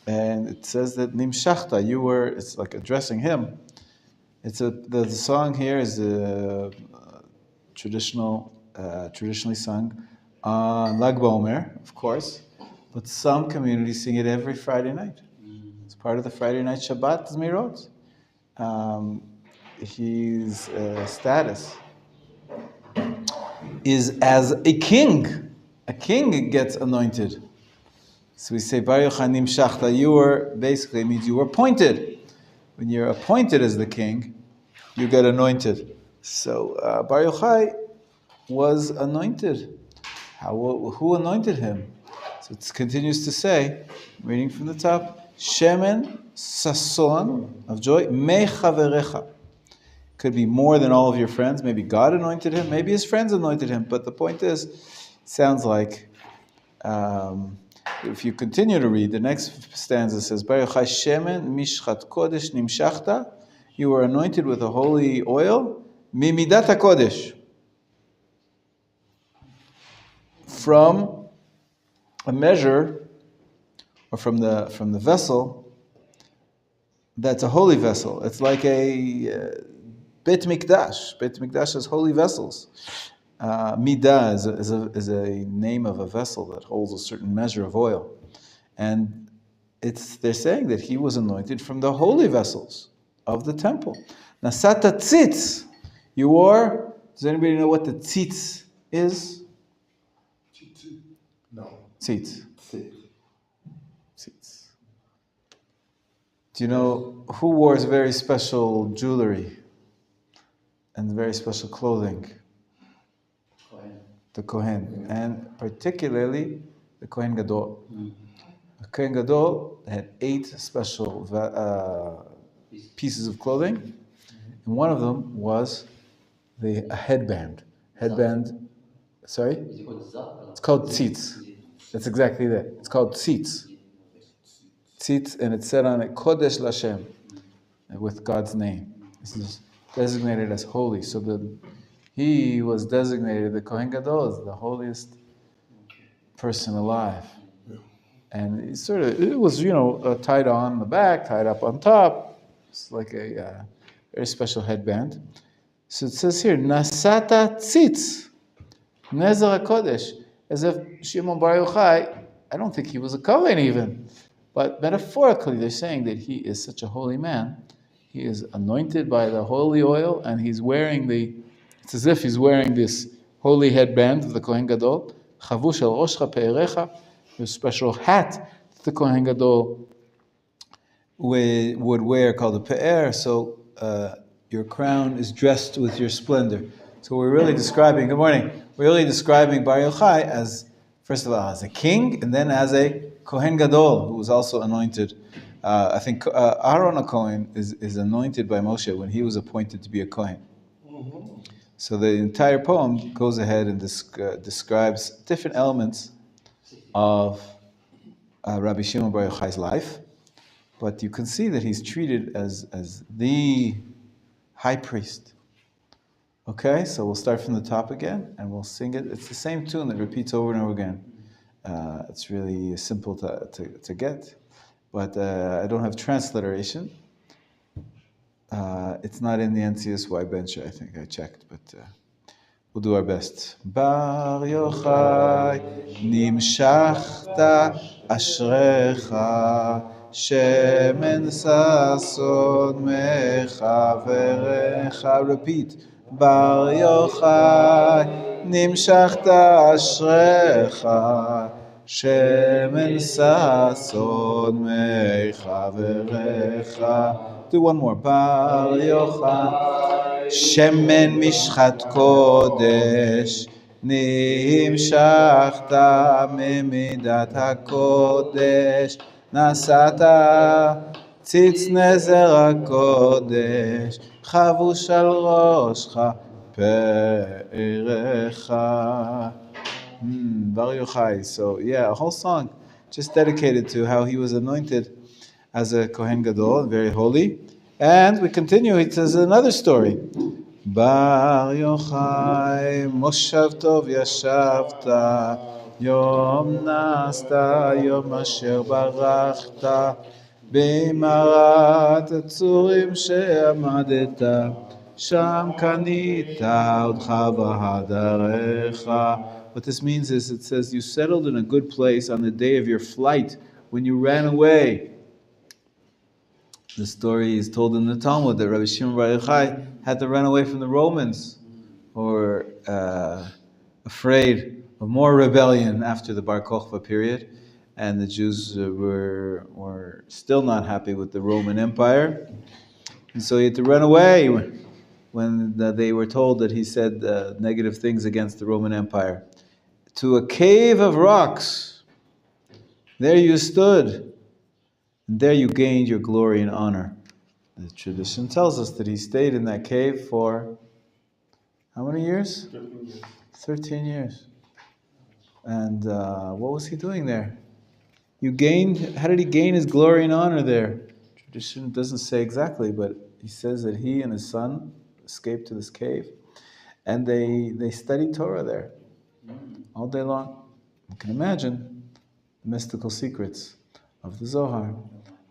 And it says that Nimshachta, you were, it's like addressing him. The song here is traditionally sung on Lag BaOmer, of course, but some communities sing it every Friday night. It's part of the Friday night Shabbat Zmirot. His status is as a king. A king gets anointed. So we say, Bar Yochai Nimshachta, you were, basically means you were appointed. When you're appointed as the king, you get anointed. So Bar Yochai was anointed. Who anointed him? So it continues to say, reading from the top, Shemen Sason, of joy, Me Chaverecha. Could be more than all of your friends. Maybe God anointed him. Maybe his friends anointed him. But the point is, it sounds like, if you continue to read, the next stanza says, Bar Yochai Shemen Mishchat Kodesh Nimshachta. You were anointed with a holy oil. Mimidat HaKodesh. From a measure, or from the vessel, that's a holy vessel. It's like a Bet Mikdash. Bet Mikdash has holy vessels. Midah is a name of a vessel that holds a certain measure of oil. And they're saying that he was anointed from the holy vessels of the temple. Nasata tzitz. You wore, does anybody know what the tzitz is? No. Tzitz. Tzitz. Do you know who wore very special jewelry and very special clothing? The Kohen, and particularly the Kohen Gadol. The Kohen Gadol had 8 special pieces of clothing, and one of them was a headband. Sorry? It's called tzitz. That's exactly that. It's called tzitz. Tzitz, and it said on it, Kodesh Lashem, with God's name. This is designated as holy. So he was designated, the Kohen Gadol, as the holiest person alive. And it was, tied on the back, tied up on top. It's like a very special headband. So it says here, Nasata Tzitz, Nezer HaKodesh, as if Shimon Bar Yochai, I don't think he was a Kohen even, but metaphorically they're saying that he is such a holy man. He is anointed by the holy oil, and he's wearing it's as if he's wearing this holy headband of the Kohen Gadol, Chavush al Roshcha Pe'erecha, a special hat that the Kohen Gadol would wear called a Pe'er, so your crown is dressed with your splendor. So we're really describing, good morning, we're really describing Bar Yochai as, first of all, as a king, and then as a Kohen Gadol, who was also anointed. I think Aaron Cohen is anointed by Moshe when he was appointed to be a Kohen. Mm-hmm. So the entire poem goes ahead and describes different elements of Rabbi Shimon Bar Yochai's life, but you can see that he's treated as the high priest. Okay, so we'll start from the top again, and we'll sing it. It's the same tune that repeats over and over again. It's really simple to get, but I don't have transliteration. It's not in the NCSY bencher, I think. I checked, but we'll do our best. Bar Yochai nimshachta ashrecha shemen sason mechaverecha. Repeat. Bar Yochai nimshachta ashrecha shemen sason mechaverecha. Do one more. Bar Yochai shemen mishchat kodesh nimshachta mimidat hakodesh nasata tzitz nezer hakodesh chavush al roshcha pe'erecha. Bar Yochai. So a whole song just dedicated to how he was anointed as a Kohen Gadol, very holy. And we continue, it says another story. Bar Yochai Moshav Tov Yashavta Yom Nasta, Yom Asher Barachta, B'marat Atzurim She'amadeta, Sham Kanita Odcha V'Hadarecha. What this means is, it says, you settled in a good place on the day of your flight, when you ran away. The story is told in the Talmud that Rabbi Shimon Bar Yochai had to run away from the Romans, or afraid of more rebellion after the Bar Kokhba period, and the Jews were still not happy with the Roman Empire, and so he had to run away when they were told that he said negative things against the Roman Empire. To a cave of rocks, there you stood, and there you gained your glory and honor. The tradition tells us that he stayed in that cave for how many years? 13 years. 13 years. And what was he doing there? How did he gain his glory and honor there? Tradition doesn't say exactly, but he says that he and his son escaped to this cave, and they studied Torah there all day long. You can imagine the mystical secrets of the Zohar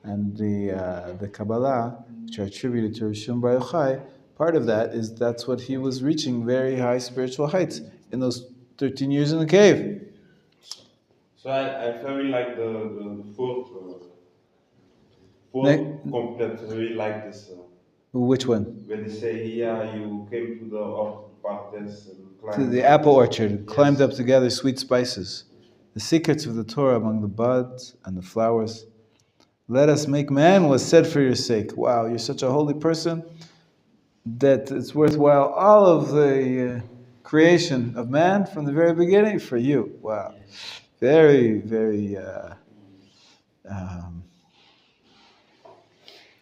and the Kabbalah, which are attributed to Rabbi Shimon Bar Yochai. Part of that's what he was reaching, very high spiritual heights in those 13 years in the cave. So I very like the fourth complete, really like this. Which one? When they say, yeah, you came to the parties and climbed To the apple orchard, climbed up to gather sweet spices, the secrets of the Torah among the buds and the flowers. Let us make man was said for your sake. Wow, you're such a holy person that it's worthwhile all of the creation of man from the very beginning for you. Wow. Very, very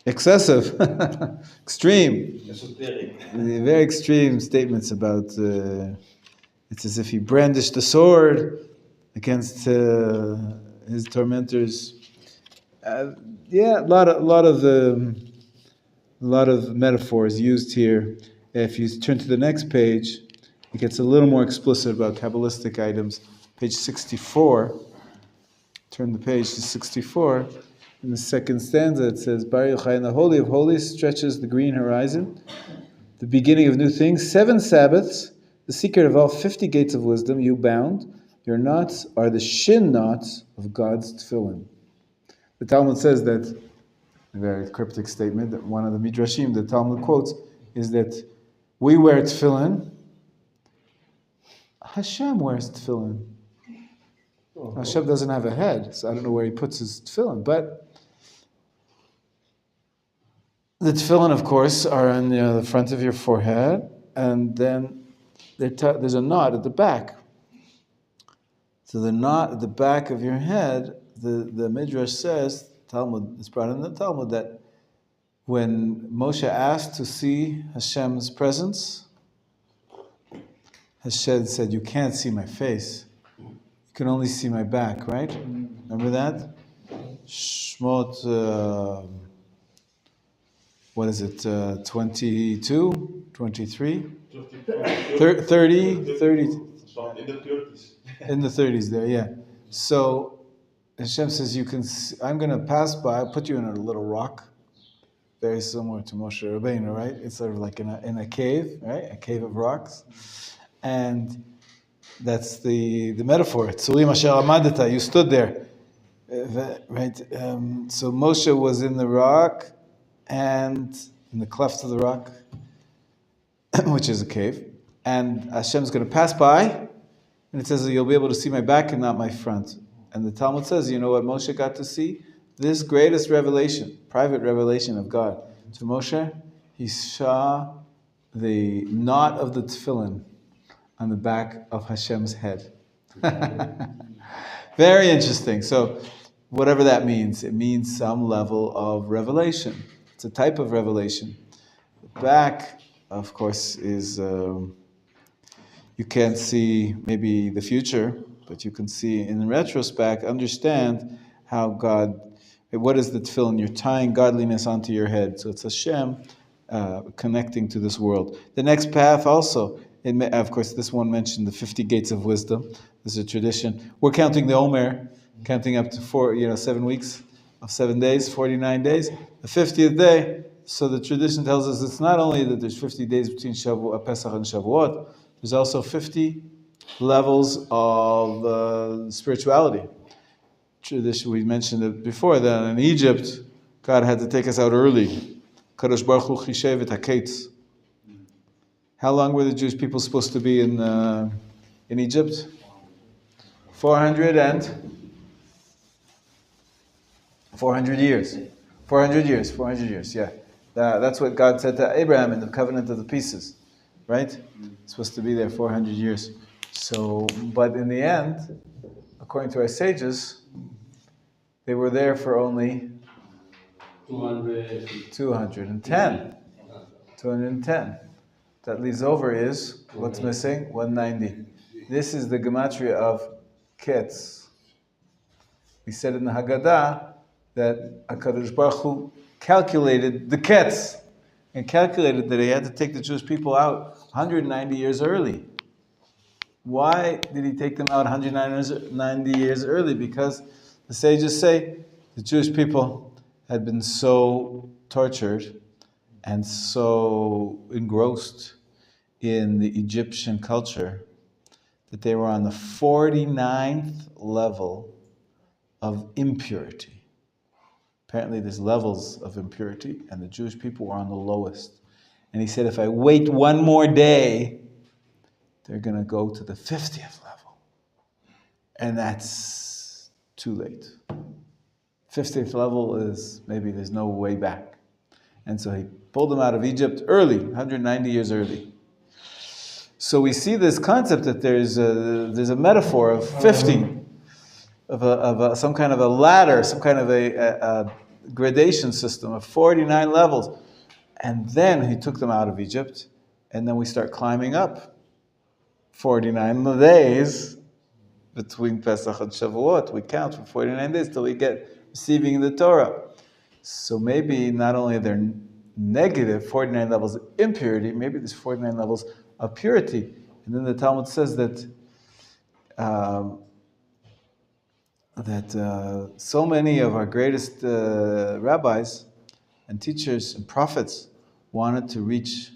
excessive, extreme. Esoteric. Very extreme statements about, it's as if he brandished the sword against his tormentors. A lot of metaphors used here. If you turn to the next page, it gets a little more explicit about Kabbalistic items. Page 64. Turn the page to 64. In the second stanza, it says, Bar Yochai, in the Holy of Holies stretches the green horizon, the beginning of new things. 7 Sabbaths, the secret of all 50 gates of wisdom, you bound. Your knots are the shin knots of God's tefillin. The Talmud says that, a very cryptic statement, that one of the Midrashim the Talmud quotes is that we wear tefillin, Hashem wears tefillin. Hashem doesn't have a head, so I don't know where he puts his tefillin, but the tefillin, of course, are on the front of your forehead, and then there's a knot at the back. So the knot at the back of your head, the Midrash says, Talmud, it's brought in the Talmud, that when Moshe asked to see Hashem's presence, Hashem said, you can't see my face. You can only see my back, right? Remember that? Shmot, what is it, 22, 23? 30? So in the 30s. In the 30s there, yeah. So Hashem says, you can see, I'm going to pass by, I'll put you in a little rock, very similar to Moshe Rabbeinu, right? It's sort of like in a cave, right? A cave of rocks. And that's the metaphor. Tzurim asher amadeta, you stood there. Right? So Moshe was in the rock, and in the cleft of the rock, which is a cave. And Hashem's going to pass by, and it says that you'll be able to see my back and not my front. And the Talmud says, you know what Moshe got to see? This greatest revelation, private revelation of God. To Moshe, he saw the knot of the tefillin on the back of Hashem's head. Very interesting. So, whatever that means, it means some level of revelation. It's a type of revelation. The back, of course, is, you can't see maybe the future, but you can see in retrospect, understand how God, what is the tefillin? You're tying godliness onto your head. So it's Hashem connecting to this world. The next path also Of course, this one mentioned the 50 gates of wisdom. This is a tradition. We're counting the Omer, counting up to 7 weeks of 7 days, 49 days. The 50th day. So the tradition tells us it's not only that there's 50 days between Pesach and Shavuot. There's also 50 levels of spirituality. Tradition, we mentioned it before, that in Egypt, God had to take us out early. Kadosh Baruch Hu chishev et haketz. How long were the Jewish people supposed to be in Egypt? 400 years. 400 years, yeah. That's what God said to Abraham in the covenant of the pieces, right? Supposed to be there 400 years. So, but in the end, according to our sages, they were there for only 210. 210. That leaves over is, what's missing? 190. This is the gematria of Ketz. We said in the Haggadah that HaKadosh Baruch Hu calculated the Ketz and calculated that he had to take the Jewish people out 190 years early. Why did he take them out 190 years early? Because the sages say the Jewish people had been so tortured and so engrossed in the Egyptian culture that they were on the 49th level of impurity. Apparently there's levels of impurity, and the Jewish people were on the lowest. And he said, if I wait one more day, they're going to go to the 50th level. And that's too late. 50th level is maybe there's no way back. And so he pulled them out of Egypt early, 190 years early. So we see this concept that there's a metaphor of 50, of some kind of a ladder, some kind of a gradation system of 49 levels. And then he took them out of Egypt, and then we start climbing up 49 days between Pesach and Shavuot. We count for 49 days till we get receiving the Torah. So maybe not only are there negative 49 levels of impurity, maybe there's 49 levels of purity. And then the Talmud says that so many of our greatest rabbis and teachers and prophets wanted to reach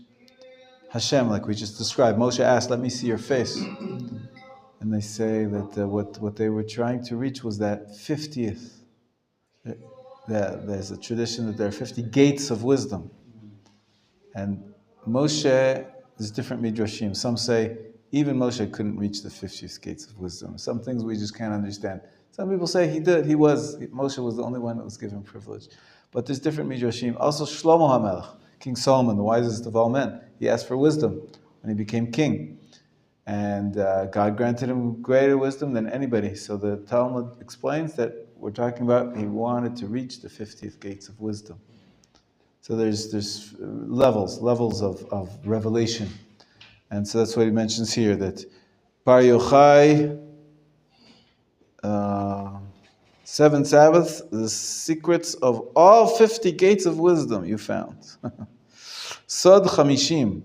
Hashem, like we just described. Moshe asked, "Let me see your face." And they say that what they were trying to reach was that 50th. There's a tradition that there are 50 gates of wisdom. And Moshe, there's different midrashim. Some say even Moshe couldn't reach the 50th gates of wisdom. Some things we just can't understand. Some people say he did. Moshe was the only one that was given privilege. But there's different midrashim. Also Shlomo HaMelech, King Solomon, the wisest of all men, he asked for wisdom when he became king. And God granted him greater wisdom than anybody. So the Talmud explains that we're talking about he wanted to reach the 50th gates of wisdom. So there's levels of revelation. And so that's what he mentions here, that Bar Yochai, 7 Sabbaths, the secrets of all 50 gates of wisdom you found. Sod Chamishim,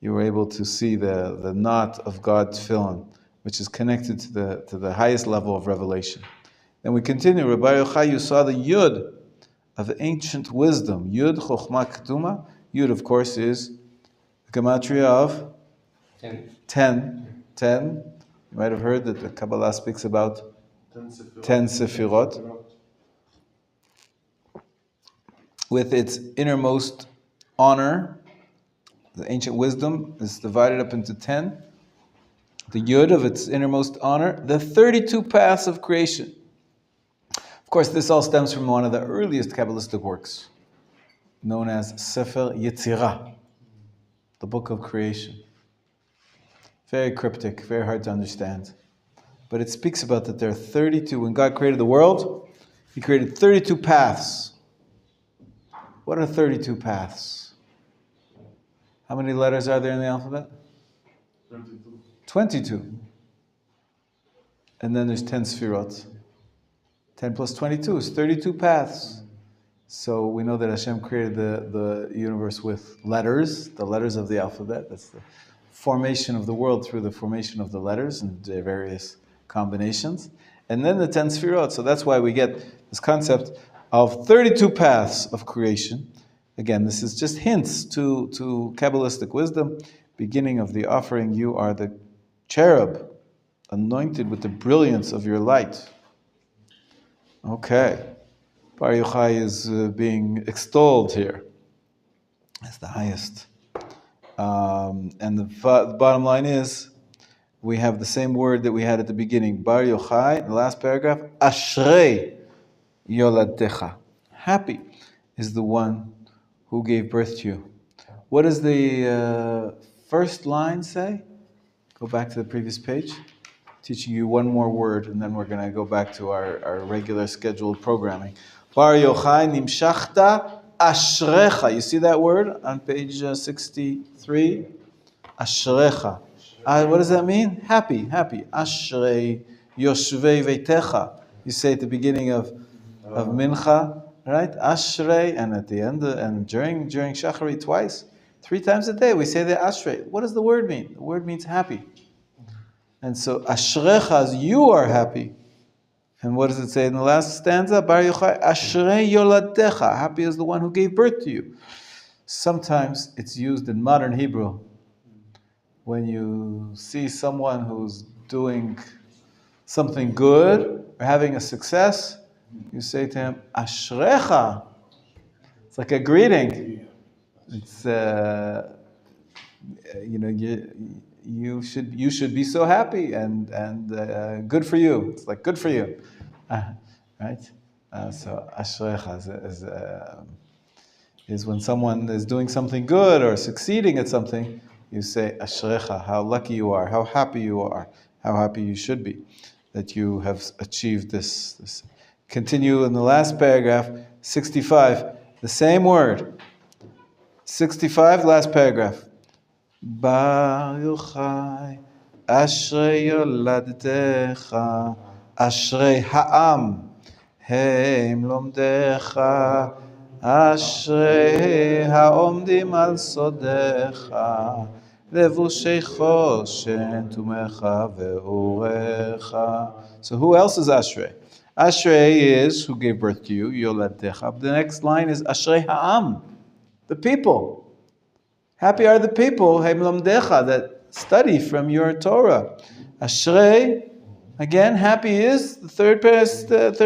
you were able to see the knot of God's tefillin, which is connected to the highest level of revelation. Then we continue. Rabbi Yochai, you saw the Yud of ancient wisdom. Yud Chochma Ketuma. Yud, of course, is the gematria of 10. 10. You might have heard that the Kabbalah speaks about 10 Sefirot. With its innermost honor, the ancient wisdom is divided up into 10. The Yud of its innermost honor, the 32 paths of creation. Of course, this all stems from one of the earliest Kabbalistic works, known as Sefer Yetzirah, the book of creation. Very cryptic, very hard to understand. But it speaks about that there are 32, when God created the world, He created 32 paths. What are 32 paths? How many letters are there in the alphabet? 22. And then there's 10 Sfirot. 10 plus 22 is 32 paths. So we know that Hashem created the universe with letters, the letters of the alphabet. That's the formation of the world through the formation of the letters and their various combinations. And then the 10 Sfirot. So that's why we get this concept of 32 paths of creation. Again, this is just hints to Kabbalistic wisdom. Beginning of the offering, you are the cherub, anointed with the brilliance of your light. Okay. Bar Yochai is being extolled here as the highest. And the bottom line is, we have the same word that we had at the beginning. Bar Yochai, the last paragraph, Ashrei Yoladecha. Happy is the one who gave birth to you. What does the first line say? Go back to the previous page. Teaching you one more word, and then we're going to go back to our regular scheduled programming. Bar Yochai nimshachta ashrecha. You see that word on page 63? Ashrecha. What does that mean? Happy, happy. Ashrei yoshvei veitecha. You say at the beginning of Mincha, right? Ashrei, and at the end, and during Shacharit twice. 3 times a day we say the Ashrei. What does the word mean? The word means happy. And so, Ashrecha is you are happy. And what does it say in the last stanza? Bar Yochai, Ashrei Yoladecha. Happy is the one who gave birth to you. Sometimes it's used in modern Hebrew. When you see someone who's doing something good or having a success, you say to him, Ashrecha. It's like a greeting. It's, you should be so happy and good for you. It's like good for you, right? So ashrecha is when someone is doing something good or succeeding at something. You say ashrecha, how lucky you are, how happy you are, how happy you should be that you have achieved this. Continue in the last paragraph, 65, the same word. 65, last paragraph. Bar Yochai, Ashrei Yoladtecha, Ashrei Ha'am, Heim Lomdecha, Ashrei Ha'omdim Al Sodecha, Levushei Choshen Tumecha Ve'urecha. So who else is Ashrei? Ashrei is who gave birth to you, Yoladtecha. The next line is Ashrei Ha'am, the people. Happy are the people, that study from your Torah. Ashrei, again, happy is the third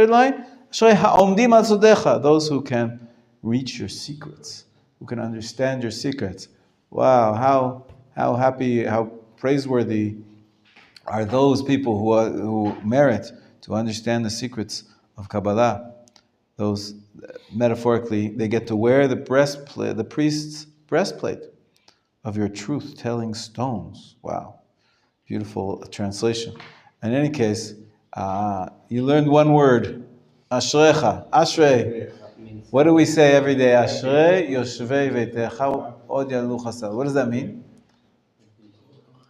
line. Ashrei ha'omdim al sodecha, those who can reach your secrets, who can understand your secrets. Wow, how happy, how praiseworthy are those people who merit to understand the secrets of Kabbalah. Those, metaphorically, they get to wear the priest's breastplate of your truth-telling stones. Wow. Beautiful translation. In any case, you learned one word. Ashrecha. Ashrei. What do we say every day? Ashrei yoshvei veitecha od yalu chasel. What does that mean?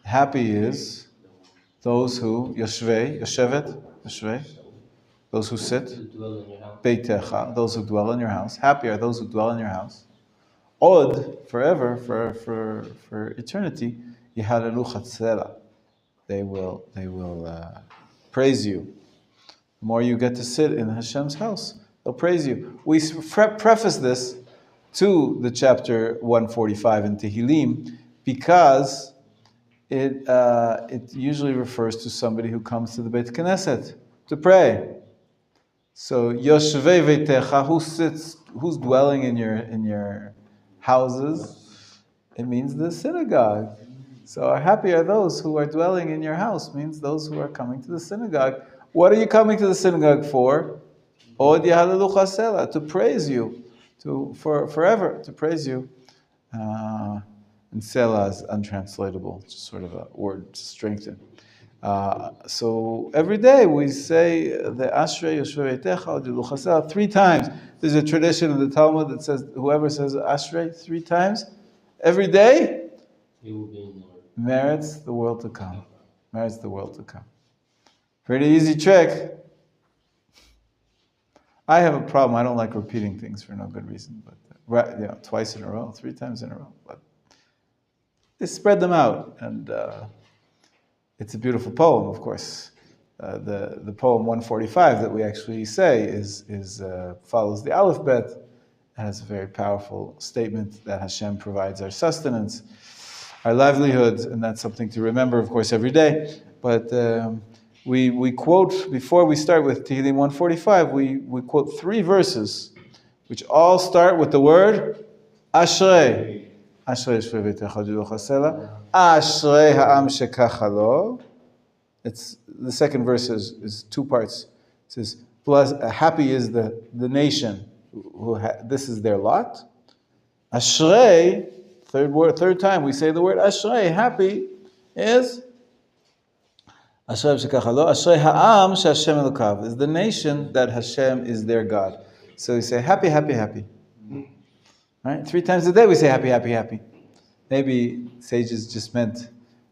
Happy is those who, yoshevet, those who sit, veitecha, those who dwell in your house. Happy are those who dwell in your house. Od, forever, for eternity, Yihalalu Chatzela. They will praise you. The more you get to sit in Hashem's house, they'll praise you. We preface this to the chapter 145 in Tehillim because it usually refers to somebody who comes to the Beit Knesset to pray. So Yoshvei Veitecha, who's dwelling in your houses, it means the synagogue. So happy are those who are dwelling in your house, means those who are coming to the synagogue. What are you coming to the synagogue for? Od Yahalalu Chasela, to praise you, for forever, to praise you. And Selah is untranslatable, just sort of a word to strengthen. So every day we say the Ashrei Yoshvei Veitecha Od Yahalalu Chasela 3 times. There's a tradition in the Talmud that says whoever says Ashrei 3 times every day merits the world to come. Merits the world to come. Pretty easy trick. I have a problem. I don't like repeating things for no good reason, but twice in a row, 3 times in a row. But they spread them out, and it's a beautiful poem, of course. The poem 145 that we actually say is follows the Aleph Bet. It has a very powerful statement that Hashem provides our sustenance, our livelihood, and that's something to remember, of course, every day. But we quote, before we start with Tehillim 145, we quote 3 verses, which all start with the word Ashrei. Ashrei Shvei V'techa Judo Chasela. Ashrei Ha'am Shekacha Lo. It's the second verse is 2 parts. It says, happy is the nation this is their lot. Ashrei, third time we say the word Ashrei, happy is Ashrei Shekacha Lo. Ashrei Ha'am She'Hashem Elokav, is the nation that Hashem is their God. So we say happy, happy, happy. Right? 3 times a day we say happy, happy, happy. Maybe sages just meant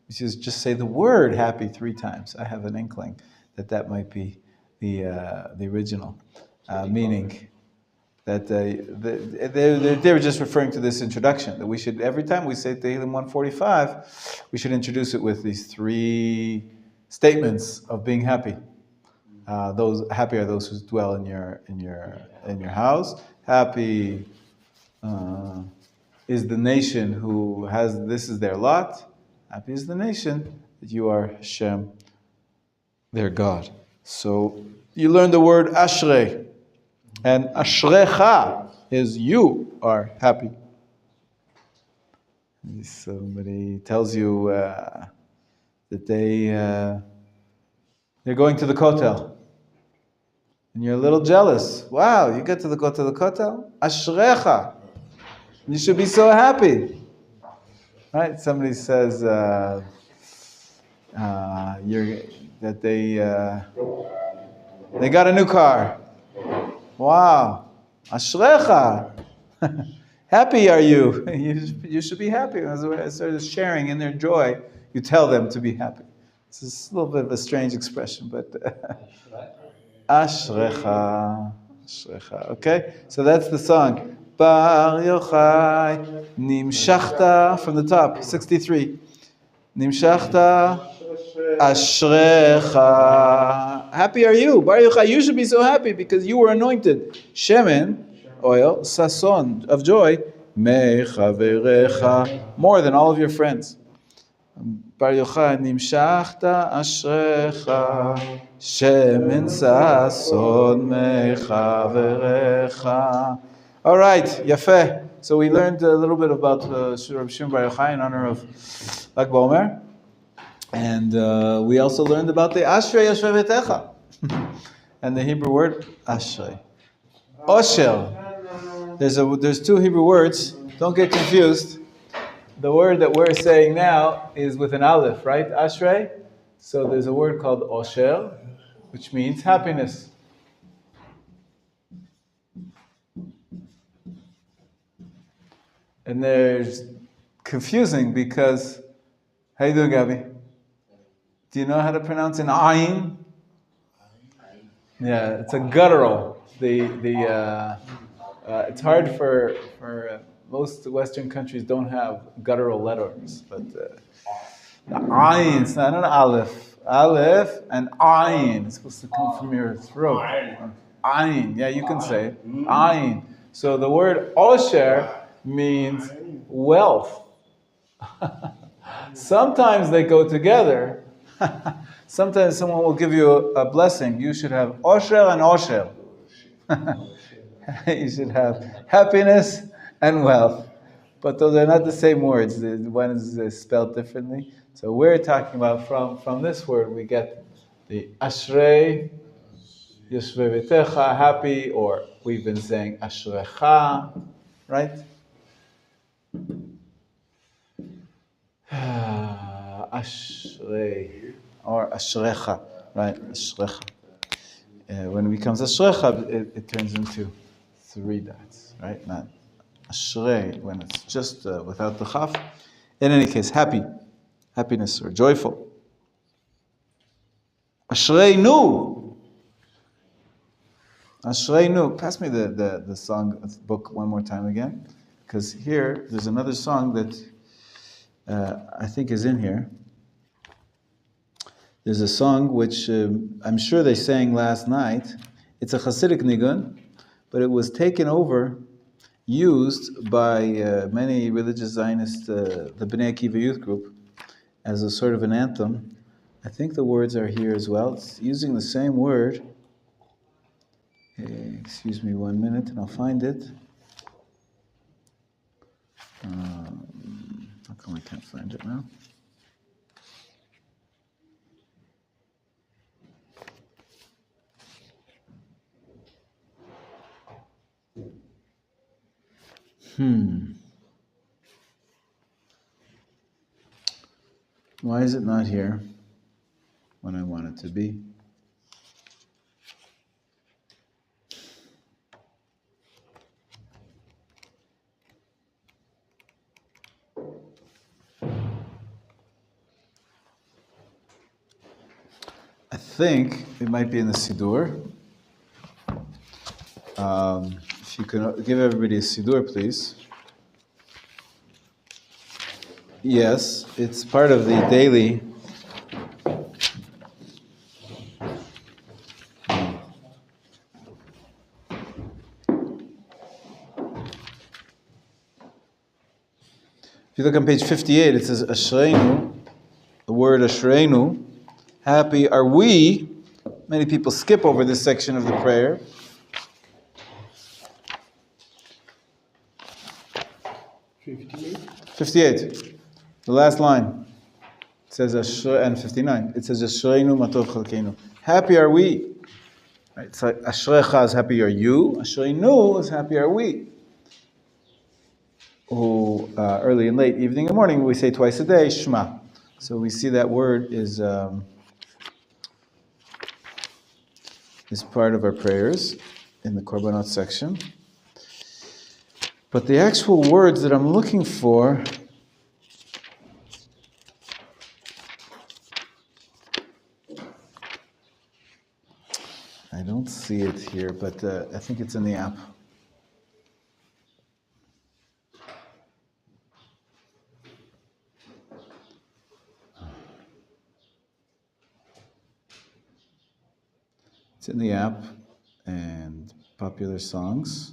we should just say the word happy 3 times. I have an inkling that might be the original meaning. That they were just referring to this introduction. That we should, every time we say Tehillim 145, we should introduce it with these 3 statements of being happy. Those happy are those who dwell in your house. Happy is the nation who has this is their lot. Happy is the nation that you are Hashem, their God. So you learn the word Ashrei, and Ashrecha is you are happy. Somebody tells you that they're going to the Kotel, and you're a little jealous. Wow, you get to go to the Kotel? Ashrecha. You should be so happy. Right? Somebody says that they got a new car. Wow, Ashrecha. Happy are you? You should be happy. As I started sharing in their joy, you tell them to be happy. It's a little bit of a strange expression, but Ashrecha. Ashrecha. Okay, so that's the song. Bar Yochai Nimshachta, from the top, 63. Nimshachta Ashrecha. Happy are you, Bar Yochai. You should be so happy because you were anointed. Shemen, oil, sason, of joy. Mechaverecha, more than all of your friends. Bar Yochai Nimshachta Ashrecha. Shemen, sason, mechaverecha. All right, Yafeh. So we learned a little bit about Rabbi Shimon Bar Yochai in honor of Lag BaOmer. And we also learned about the Ashrei Yashvei V'techa. And the Hebrew word, Ashrei. Osher. There's 2 Hebrew words. Don't get confused. The word that we're saying now is with an aleph, right? Ashrei. So there's a word called Osher, which means happiness. And there's confusing because, how you doing, Gabby? Do you know how to pronounce an ayin? Yeah, it's a guttural. It's hard for most Western countries don't have guttural letters, but the ayin, it's not an aleph. Aleph and ayin. It's supposed to come from your throat. Ayin, yeah, you can say it. Ayin. So the word osher means wealth. Sometimes they go together. Sometimes someone will give you a blessing. You should have osher and osher. You should have happiness and wealth. But those are not the same words. One is spelled differently. So we're talking about from this word we get the Ashrei, Yashvei V'techa, happy, or we've been saying Ashrecha, right? Ashrei or Ashrecha, right? Ashrecha. When it becomes Ashrecha, it turns into 3 dots, right? Not Ashrei when it's just without the chaf. In any case, happiness or joyful. Ashreinu. Ashreinu. Pass me the song book one more time again, because here there's another song that I think is in here. There's a song which I'm sure they sang last night. It's a Hasidic nigun, but it was taken over, used by many religious Zionists, the Bnei Akiva youth group, as a sort of an anthem. I think the words are here as well. It's using the same word. Excuse me 1 minute and I'll find it. How come I can't find it now? Why is it not here when I want it to be? I think it might be in the Siddur. If you can give everybody a Siddur, please. Yes, it's part of the daily. If you look on page 58, it says Ashreinu, the word Ashreinu, happy are we. Many people skip over this section of the prayer. 58. The last line. It says and 59. It says Ashreinu matov chalkeinu. Happy are we. Right? It's like Ashrecha is happy are you. Ashreinu is happy are we. Who early and late, evening and morning, we say twice a day, Shema. So we see that word is part of our prayers in the Korbanot section. But the actual words that I'm looking for I don't see it here, but I think it's in the app. It's in the app and popular songs.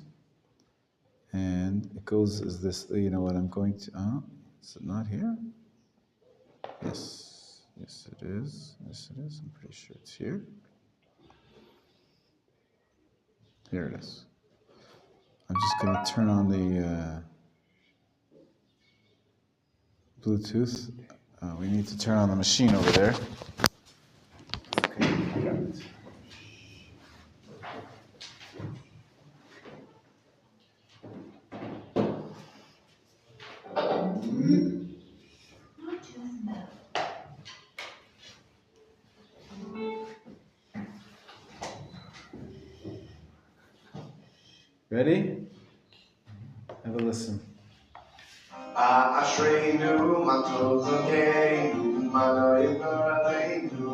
And it goes as this, you know what I'm going to, is it not here? Yes, yes it is. Yes it is, I'm pretty sure it's here. Here it is. I'm just going to turn on the Bluetooth. We need to turn on the machine over there. Okay, I got it. Ready? Have a listen. Ashreinu matov chalkeinu malo yikar aleinu.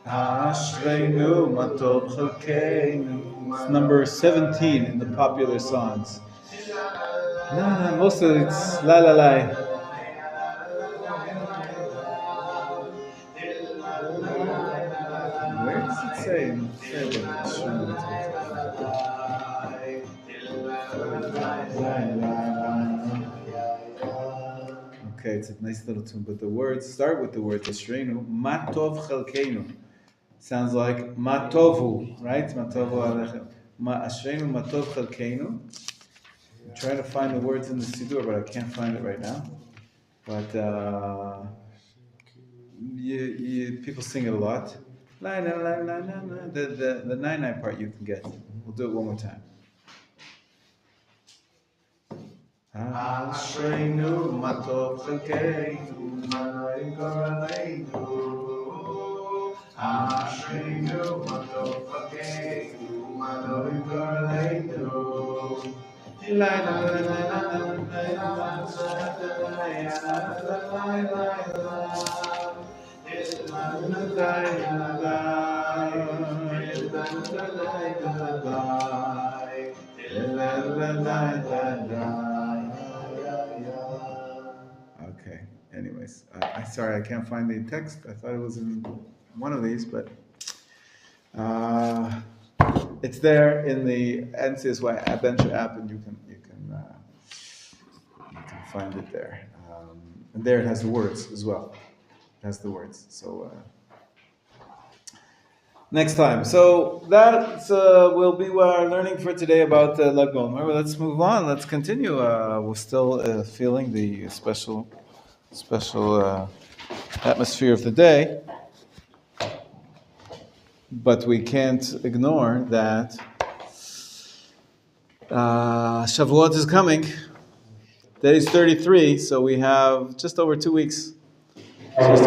Ashreinu matov chalkeinu. It's number 17 in the popular songs. No, most of it's la la la. Where does it say? Okay, it's a nice little tune, but the words start with the word Ashreinu, matov chalkeinu. Sounds like matovu, right? Matovu alechem. Ashreinu matov chalkeinu. I'm trying to find the words in the Siddur, but I can't find it right now. But people sing it a lot. La, la, la, la, la, la. The 9-9 part you can get. We'll do it one more time. Ashreinu matov chalkeinu malo yikar aleinu. Ashreinu matov chalkeinu malo yikar aleinu. La la la la Sorry, I can't find the text. I thought it was in one of these, but it's there in the NCSY Adventure app, and you can find it there. And there it has the words as well. It has the words. So next time. So that will be our learning for today about Lag BaOmer. Well, let's move on. Let's continue. We're still feeling the special atmosphere of the day. But we can't ignore that Shavuot is coming. Today is 33, so we have just over 2 weeks. Just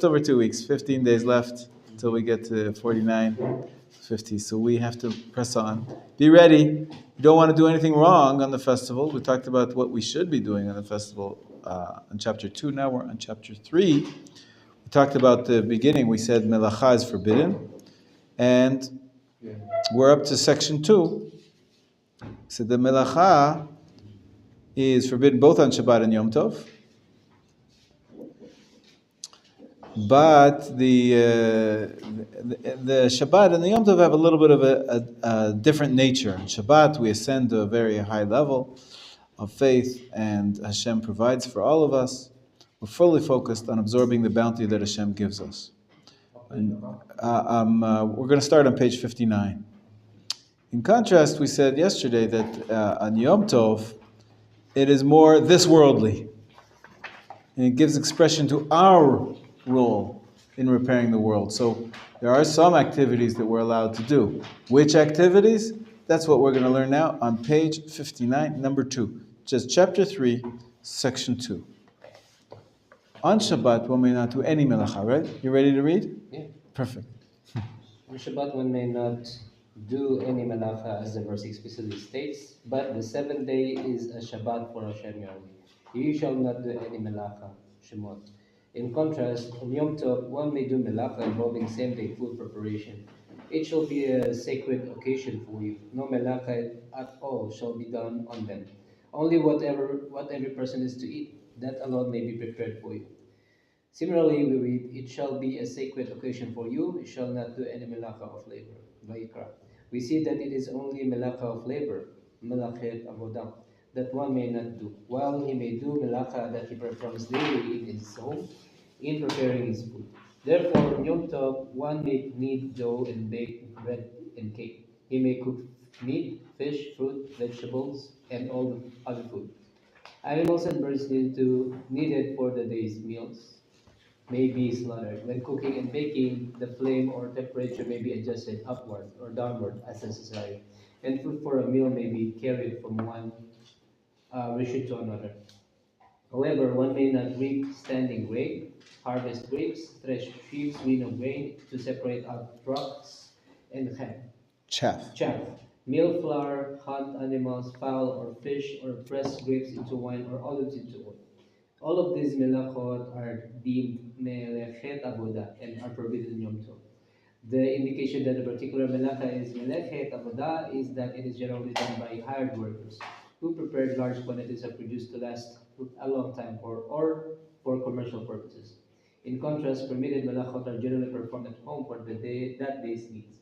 over 2 weeks, 15 days left until we get to 49, 50. So we have to press on. Be ready. You don't want to do anything wrong on the festival. We talked about what we should be doing on the festival in chapter 2. Now we're on chapter 3. We talked about the beginning. We said melacha is forbidden. And we're up to section 2. So the melacha is forbidden both on Shabbat and Yom Tov. But the Shabbat and the Yom Tov have a little bit of a different nature. In Shabbat, we ascend to a very high level of faith, and Hashem provides for all of us. We're fully focused on absorbing the bounty that Hashem gives us. And, we're going to start on page 59. In contrast, we said yesterday that on Yom Tov, it is more this worldly. And it gives expression to our role in repairing the world. So there are some activities that we're allowed to do. Which activities? That's what we're going to learn now on page 59, number 2. Just chapter 3, section 2. On Shabbat, one may not do any melacha, right? You ready to read? Yeah. Perfect. On Shabbat, one may not do any melacha, as the verse explicitly states, but the 7th day is a Shabbat for Hashem Yahweh. You shall not do any melacha, Shemot. In contrast, on Yom Tov, one may do melacha involving same-day food preparation. It shall be a sacred occasion for you. No melacha at all shall be done on them. Only what every person is to eat, that alone may be prepared for you. Similarly, we read, it shall be a sacred occasion for you, you shall not do any melacha of labor. Vayikra. We see that it is only melacha of labor, melachet avodah, that one may not do, while he may do melacha that he performs daily in his home, in preparing his food. Therefore, on Yom Tov, one may knead dough and bake bread and cake. He may cook meat, fish, fruit, vegetables, and all other food. Animals and birds needed for the day's meals may be slaughtered. When cooking and baking, the flame or temperature may be adjusted upward or downward as necessary, and food for a meal may be carried from one rishon to another. However, one may not reap standing grain, harvest grapes, thresh sheaves, winnow grain, to separate out rocks and chaff, mill flour, hunt animals, fowl, or fish, or press grapes into wine or olives into oil. All of these melachot are deemed melechet avodah and are forbidden in Yom Tov. The indication that a particular melacha is melechet avodah is that it is generally done by hired workers who prepared large quantities of produce to last a long time or for commercial purposes. In contrast, permitted melachot are generally performed at home for that day's needs.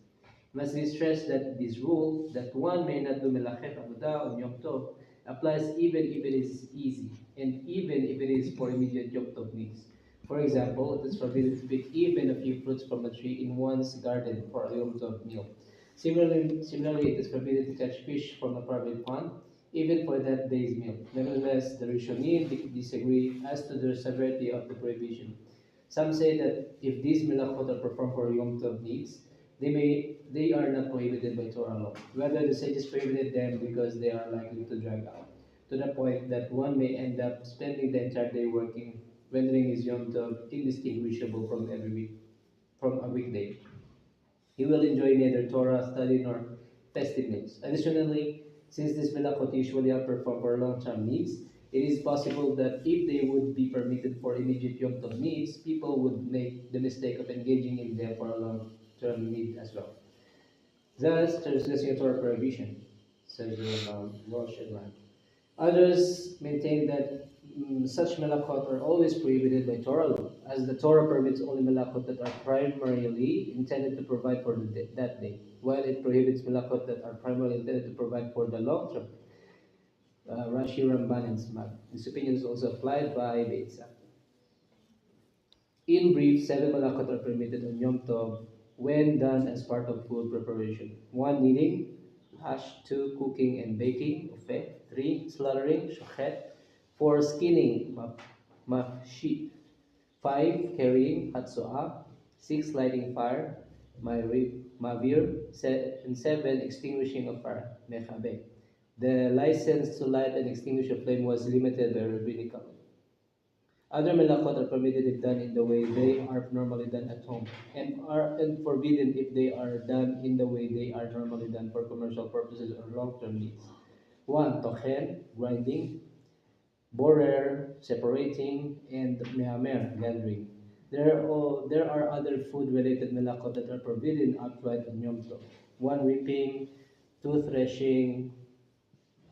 It must be stressed that this rule, that one may not do melachet avodah on Yom Tov, applies even if it is easy, and even if it is for immediate Yom Tov needs. For example, it is forbidden to pick even a few fruits from a tree in one's garden for a Yom Tov meal. Similarly, it is forbidden to catch fish from a private pond, even for that day's meal. Nevertheless, the Rishonim disagree as to the severity of the prohibition. Some say that if these melachot are performed for Yom Tov needs, they are not prohibited by Torah law. Rather, the sages prohibited them because they are likely to drag out, to the point that one may end up spending the entire day working, rendering his Yom Tov indistinguishable from a weekday. He will enjoy neither Torah study nor festive meals. Additionally, since these melachot usually are performed for long-term needs, it is possible that if they would be permitted for immediate Yom Tov needs, people would make the mistake of engaging in them for a long-term need as well. Thus, transgressing a Torah prohibition, says the Rosh Hashanah. Others maintain that such melachot are always prohibited by Torah law, as the Torah permits only melachot that are primarily intended to provide for that day, while it prohibits melachot that are primarily intended to provide for the long term. Rashi, Ramban, and Zmanim. This opinion is also applied by Beit. In brief, 7 malakot are permitted on Yom Tov when done as part of food preparation. 1. Kneading, hash. 2. Cooking and baking, ofeh. 3. Slaughtering, shochet. 4. Skinning, mafshi. 5. Carrying, hatsoah. 6. Lighting fire, mavir. And 7. Extinguishing of fire, mechabe. The license to light and extinguish a flame was limited by rabbinical. Other melachot are permitted if done in the way they are normally done at home, and forbidden if they are done in the way they are normally done for commercial purposes or long-term needs. 1. Tochen, grinding. Borer, separating. And mehamer, gathering. There are other food-related melachot that are forbidden outright on Yom Tov. 1. Reaping. 2. Threshing,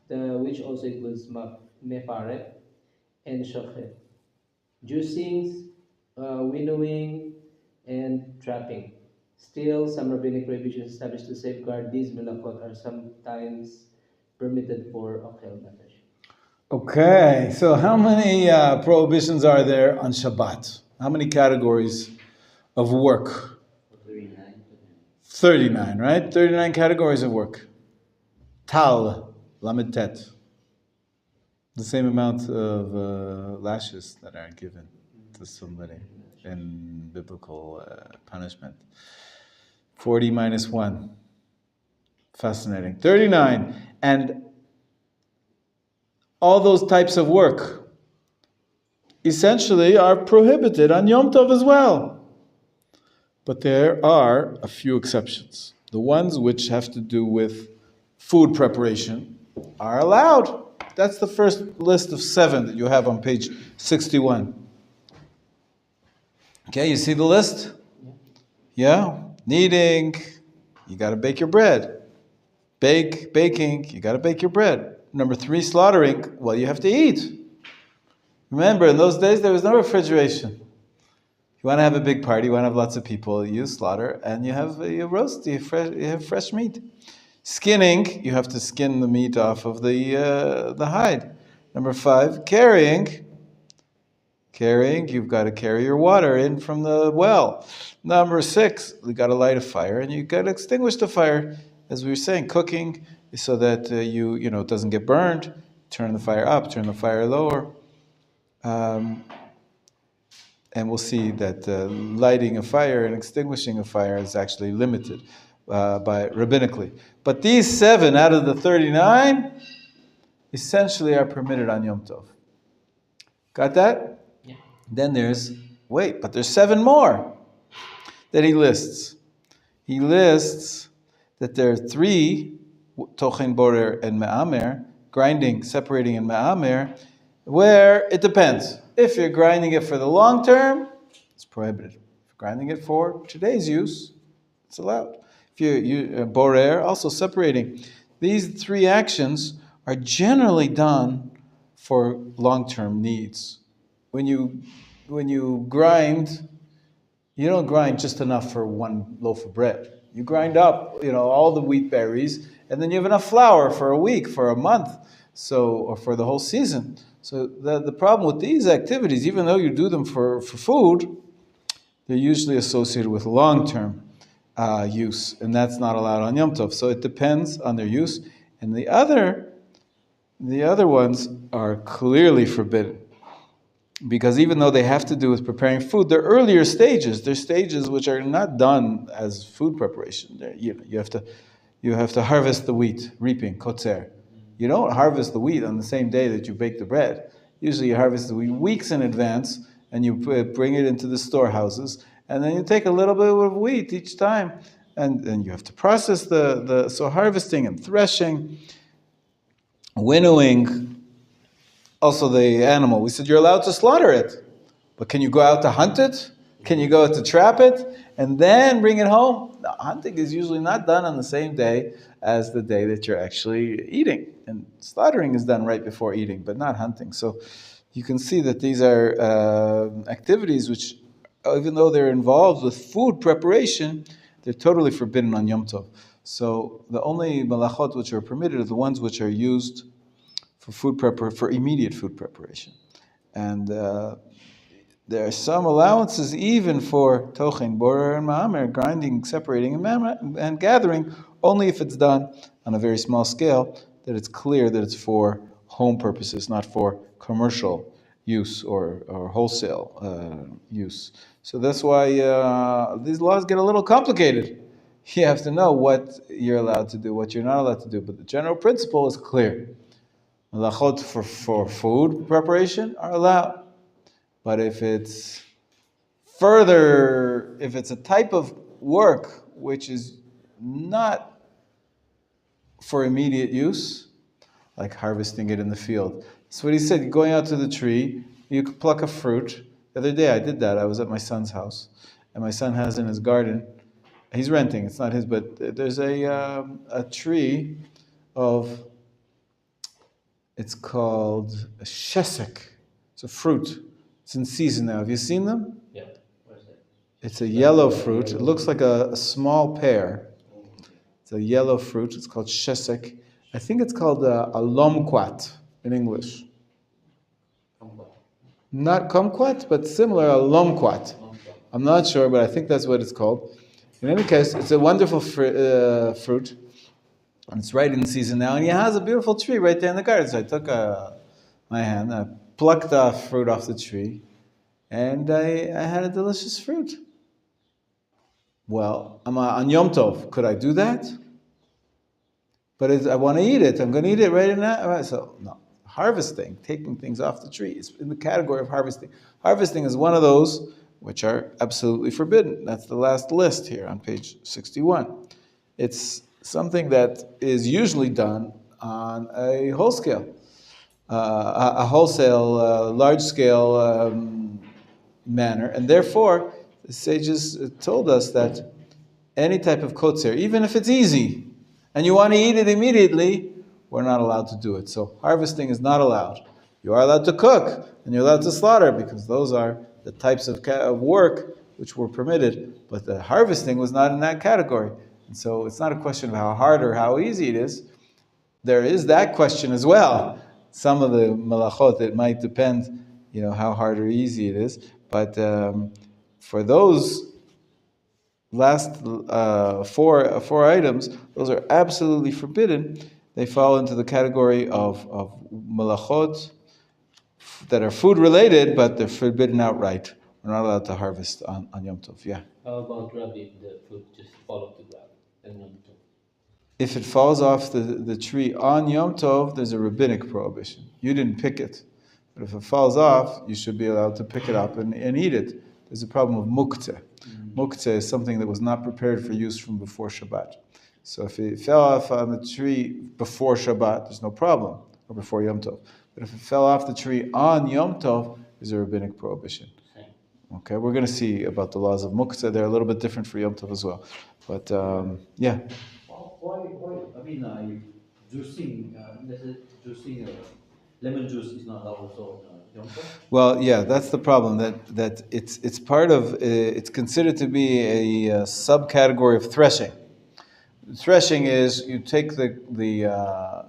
which also includes mefaret and shochet. Juicing, winnowing, and trapping. Still, some rabbinic prohibitions established to safeguard these melachot are sometimes permitted for ochel nefesh. Okay, so how many prohibitions are there on Shabbat? How many categories of work? 39, right? 39 categories of work. Tal, lamed tet. The same amount of lashes that are given to somebody in biblical punishment. 40 minus 1. Fascinating. 39. And all those types of work essentially are prohibited on Yom Tov as well. But there are a few exceptions. The ones which have to do with food preparation are allowed. That's the first list of 7 that you have on page 61. Okay, you see the list? Yeah? Kneading, you got to bake your bread. Baking, you got to bake your bread. Number 3, slaughtering, well, you have to eat. Remember, in those days, there was no refrigeration. You want to have a big party, you want to have lots of people, you slaughter, and you roast, you have fresh meat. Skinning, you have to skin the meat off of the hide. Number 5, carrying, you've got to carry your water in from the well. Number 6, you got to light a fire, and you got to extinguish the fire. As we were saying, cooking, so that it doesn't get burned. Turn the fire up, turn the fire lower. And we'll see that lighting a fire and extinguishing a fire is actually limited by rabbinically. But these 7 out of the 39 essentially are permitted on Yom Tov. Got that? Yeah. Then there's 7 more that he lists. He lists that there are 3, tochen, borer, and me'amer, grinding, separating, and me'amer, where it depends. If you're grinding it for the long term, it's prohibited. If you're grinding it for today's use, it's allowed. If you borer, also separating. These 3 actions are generally done for long-term needs. When you grind, you don't grind just enough for 1 loaf of bread. You grind up, all the wheat berries, and then you have enough flour for a week, for a month, or for the whole season. So the problem with these activities, even though you do them for food, they're usually associated with long-term use, and that's not allowed on Yom Tov. So it depends on their use, and the other ones are clearly forbidden, because even though they have to do with preparing food, they're earlier stages. They're stages which are not done as food preparation. You have to harvest the wheat, reaping, kotzer. You don't harvest the wheat on the same day that you bake the bread. Usually you harvest the wheat weeks in advance, and you bring it into the storehouses, and then you take a little bit of wheat each time, and then you have to process so harvesting and threshing, winnowing, also the animal. We said you're allowed to slaughter it, but can you go out to hunt it? Can you go to trap it and then bring it home? No, hunting is usually not done on the same day as the day that you're actually eating. And slaughtering is done right before eating, but not hunting. So you can see that these are activities which, even though they're involved with food preparation, they're totally forbidden on Yom Tov. So the only malachot which are permitted are the ones which are used for immediate food preparation. And there are some allowances even for tochin, borer, and ma'amer, grinding, separating, and gathering, only if it's done on a very small scale, that it's clear that it's for home purposes, not for commercial use or wholesale use. So that's why these laws get a little complicated. You have to know what you're allowed to do, what you're not allowed to do. But the general principle is clear. Malachot for food preparation are allowed. But if it's a type of work which is not for immediate use, like harvesting it in the field. That's what he said, going out to the tree, you could pluck a fruit. The other day I did that. I was at my son's house, and my son has in his garden, he's renting, it's not his, but there's a tree it's called a shesek. It's a fruit. It's in season now. Have you seen them? Yeah. Where's that? It's a yellow fruit. It looks like a small pear. It's a yellow fruit. It's called shesek. I think it's called a lomquat in English. Not kumquat, but similar, a lomquat. I'm not sure, but I think that's what it's called. In any case, it's a wonderful fruit. And it's right in season now. And he has a beautiful tree right there in the garden. So I took my hand, I plucked the fruit off the tree, and I had a delicious fruit. Well, I'm on Yom Tov. Could I do that? But I want to eat it. I'm going to eat it right in that. So, no. Harvesting, taking things off the tree, is in the category of harvesting. Harvesting is one of those which are absolutely forbidden. That's the last list here on page 61. It's something that is usually done on a wholesale, large-scale manner, and therefore the sages told us that any type of kotzer, even if it's easy, and you want to eat it immediately, we're not allowed to do it. So harvesting is not allowed. You are allowed to cook, and you're allowed to slaughter, because those are the types of work which were permitted, but the harvesting was not in that category. And so it's not a question of how hard or how easy it is. There is that question as well. Some of the malachot, it might depend, how hard or easy it is. But for those last four items, those are absolutely forbidden. They fall into the category of malachot that are food related, but they're forbidden outright. We're not allowed to harvest on Yom Tov. Yeah. How about Rabbi, if the fruit just fall off the ground and Yom Tov? If it falls off the tree on Yom Tov, there's a rabbinic prohibition. You didn't pick it. But if it falls off, you should be allowed to pick it up and eat it. There's a problem of muktzeh. Muktzeh is something that was not prepared for use from before Shabbat. So if it fell off on the tree before Shabbat, there's no problem, or before Yom Tov. But if it fell off the tree on Yom Tov, there's a rabbinic prohibition. Okay, we're going to see about the laws of muktzeh. They're a little bit different for Yom Tov as well. But, yeah. Why? I mean, juicing lemon juice is not allowed also Yom Tov? Well, yeah, that's the problem. That it's part of. It's considered to be a subcategory of threshing. Threshing is you take the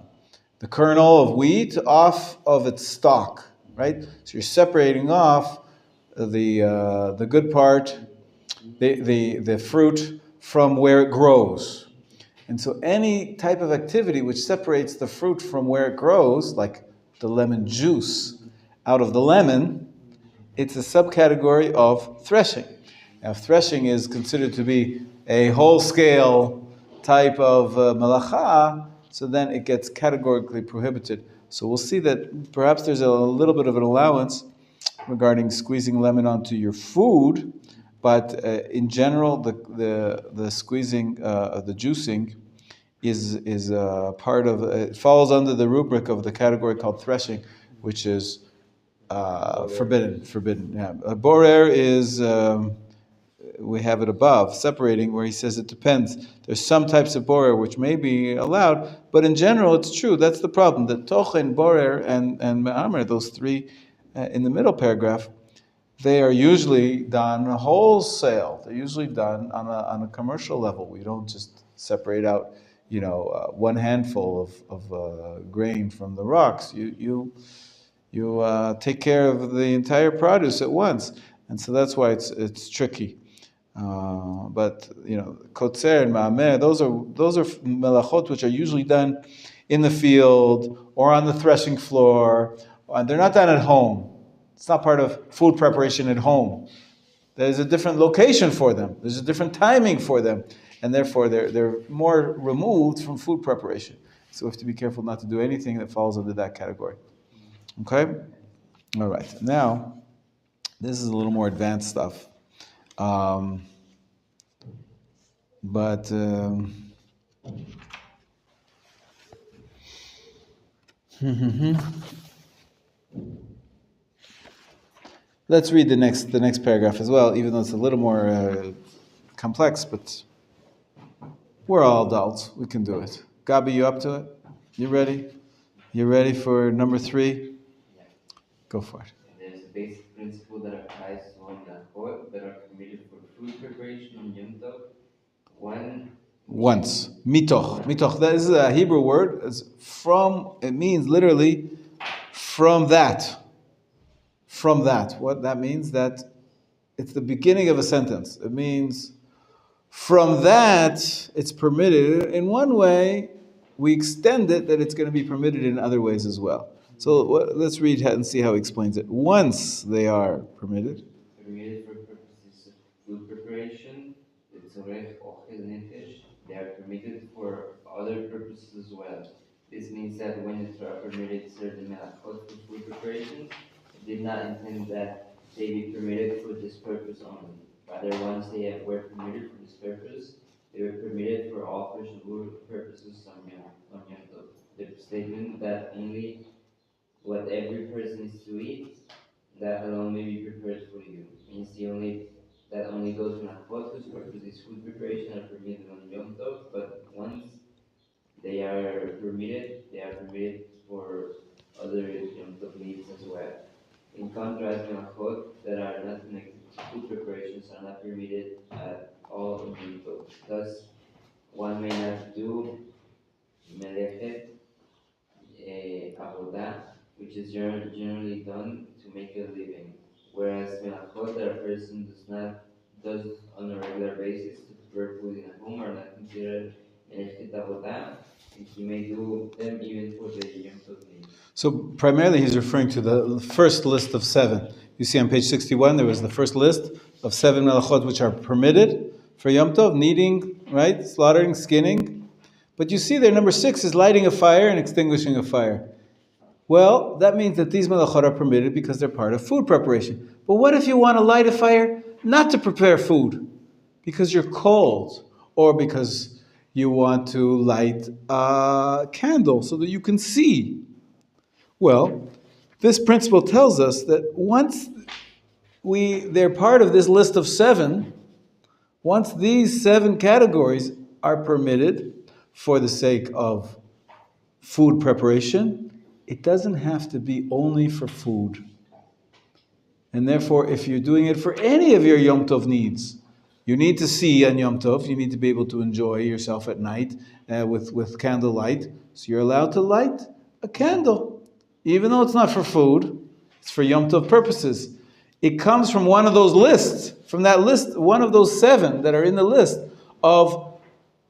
kernel of wheat off of its stalk, right? So you're separating off the good part, the fruit from where it grows. And so any type of activity which separates the fruit from where it grows, like the lemon juice out of the lemon, it's a subcategory of threshing. Now, if threshing is considered to be a whole-scale type of malacha, so then it gets categorically prohibited. So we'll see that perhaps there's a little bit of an allowance regarding squeezing lemon onto your food, but in general, the squeezing, the juicing, is part of. It falls under the rubric of the category called threshing, which is forbidden. Yeah. Borer is we have it above, separating, where he says it depends. There's some types of borer which may be allowed, but in general it's true. That's the problem. The tochen, borer, and me'amer, those three in the middle paragraph, they are usually done wholesale. They're usually done on a commercial level. We don't just separate out, one handful of grain from the rocks. You take care of the entire produce at once, and so that's why it's tricky. But kotzer and ma'ameh, those are melachot which are usually done in the field or on the threshing floor. They're not done at home. It's not part of food preparation at home. There's a different location for them. There's a different timing for them, and therefore they're more removed from food preparation. So we have to be careful not to do anything that falls under that category. Okay? All right. Now, this is a little more advanced stuff. But let's read the next paragraph as well, even though it's a little more complex, but we're all adults. We can do it. Gabi, you up to it? You ready? You ready for number 3? Go for it. There's a basic principle that applies to all melachot that are permitted for food preparation on Yom Tov. Once. Mitoch. Mitoch. That is a Hebrew word. It's from, it means literally from that. From that. What that means? That it's the beginning of a sentence. It means from that it's permitted. In one way, we extend it that it's going to be permitted in other ways as well. So let's read and see how he explains it. Once they are permitted. Permitted for purposes of food preparation, they are permitted for other purposes as well. This means that when the Torah permitted certain melachot for food preparation, it did not intend that they be permitted for this purpose only. Rather, once they were permitted for this purpose, they were permitted for all purposes on Yom Tov. The statement that only what every person is to eat, that alone may be prepared for you, means that only those melachot whose purpose is food preparation are permitted on Yom Tov, but once they are permitted for other Yom Tov needs as well. In contrast, melachot that are not connected to food preparations are not permitted at all on Yom Tov. Thus, one may not do melechet avodah, which is generally done to make a living, whereas melachot that a person does on a regular basis to prepare food in a home are not considered melechet avodah, and he may do them even for the Yom Tov needs. So primarily he's referring to the first list of 7. You see on page 61 there was the first list of 7 melachot which are permitted for Yom Tov, kneading, right, slaughtering, skinning. But you see there number 6 is lighting a fire and extinguishing a fire. Well, that means that these melachot are permitted because they're part of food preparation. But what if you want to light a fire not to prepare food? Because you're cold, or because you want to light a candle so that you can see. Well, this principle tells us that once they're part of this list of 7, once these 7 categories are permitted for the sake of food preparation, it doesn't have to be only for food. And therefore, if you're doing it for any of your Yom Tov needs, you need to see on Yom Tov, you need to be able to enjoy yourself at night with candlelight. So you're allowed to light a candle. Even though it's not for food, it's for Yom Tov purposes. It comes from one of those lists, from that list, one of those 7 that are in the list of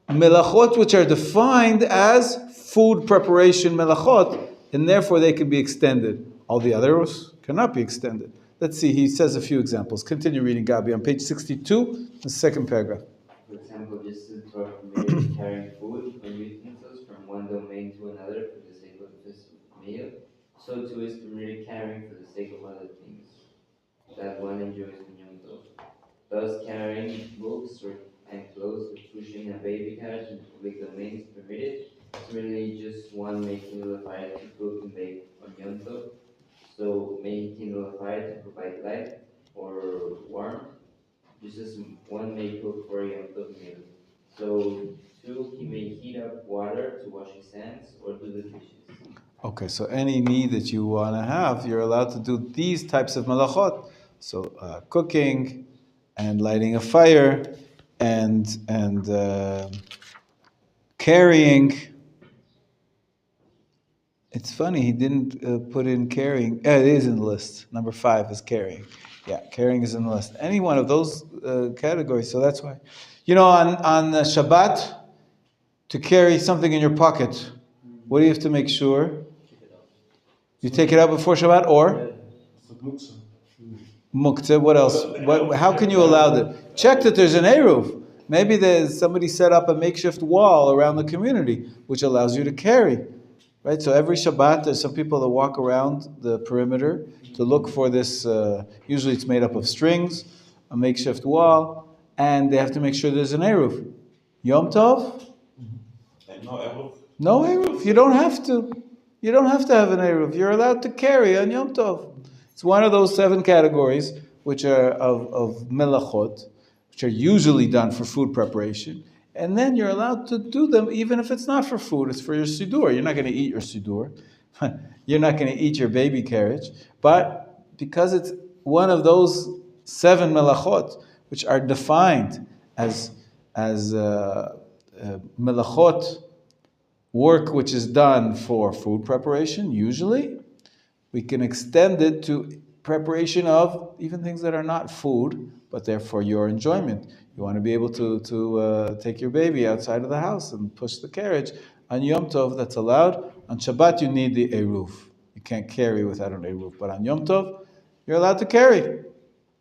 melachot which are defined as food preparation melachot, and therefore they can be extended. All the others cannot be extended. Let's see, he says a few examples. Continue reading, Gabi, on page 62, the second paragraph. For example, just as Torah permitted carrying food or utensils from one domain to another for the sake of the festival meal, so too is permitted carrying for the sake of other things that one enjoys in Yom Tov. Thus, carrying books and clothes or pushing a baby carriage in the public domain is permitted. Similarly, just one may kindle a fire to cook and bake on Yom Tov. So may he kindle a fire to provide light or warmth, just as one may cook for a Yom Tov meal. So, two, he may heat up water to wash his hands or do the dishes. Okay, so any need that you want to have, you're allowed to do these types of malachot. So cooking and lighting a fire and carrying. It's funny, he didn't put in carrying. It is in the list. Number 5 is carrying. Yeah, carrying is in the list. Any one of those categories. So that's why. On Shabbat, to carry something in your pocket, what do you have to make sure? You take it out before Shabbat or? Muktzah. What else? How can you allow that? Check that there's an Eruv. Maybe there's somebody set up a makeshift wall around the community, which allows you to carry. Right, so every Shabbat, there's some people that walk around the perimeter to look for this. Usually, it's made up of strings, a makeshift wall, and they have to make sure there's an eruv. Yom Tov? And no eruv? No eruv. You don't have to. You don't have to have an eruv. You're allowed to carry on Yom Tov. It's one of those 7 categories which are of melachot, which are usually done for food preparation. And then you're allowed to do them even if it's not for food, it's for your siddur. You're not going to eat your siddur. You're not going to eat your baby carriage. But because it's one of those 7 melachot, which are defined as melachot, work which is done for food preparation, usually, we can extend it to preparation of even things that are not food, but they're for your enjoyment. You want to be able to take your baby outside of the house and push the carriage. On Yom Tov, that's allowed. On Shabbat, you need the eruv. You can't carry without an eruv. But on Yom Tov, you're allowed to carry.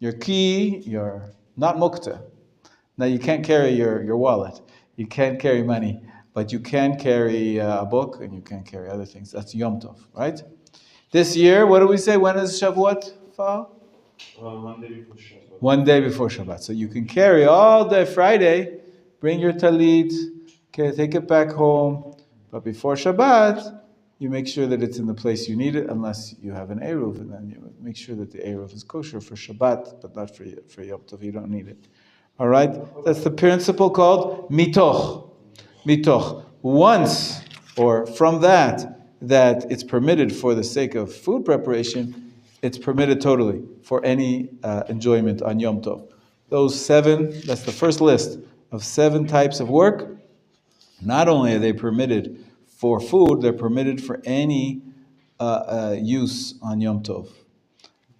Your key, you're not mukta. Now, you can't carry your wallet. You can't carry money. But you can carry a book and you can carry other things. That's Yom Tov, right? This year, what do we say? When is Shavuot fall? 1 day before Shabbat. 1 day before Shabbat. So you can carry all day Friday, bring your talit, okay, take it back home. But before Shabbat, you make sure that it's in the place you need it, unless you have an eruv, and then you make sure that the eruv is kosher for Shabbat, but not for Yom Tov. You don't need it. All right? That's the principle called mitoch. Mitoch. Once, or from that it's permitted for the sake of food preparation, it's permitted totally for any enjoyment on Yom Tov. Those 7, that's the first list of 7 types of work. Not only are they permitted for food, they're permitted for any use on Yom Tov.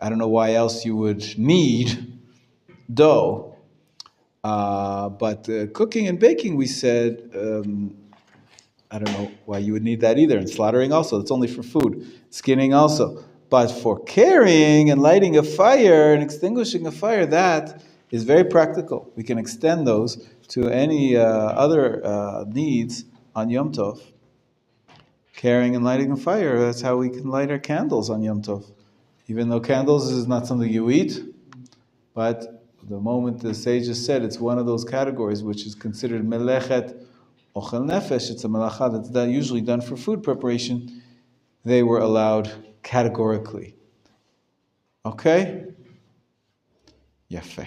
I don't know why else you would need dough. But cooking and baking, we said, I don't know why you would need that either. And slaughtering also, it's only for food. Skinning also. But for carrying and lighting a fire and extinguishing a fire, that is very practical. We can extend those to any other needs on Yom Tov. Carrying and lighting a fire, that's how we can light our candles on Yom Tov. Even though candles is not something you eat, but the moment the sages said it's one of those categories which is considered melechet ochel nefesh, it's a melacha that's usually done for food preparation, they were allowed categorically. Okay? Yafeh.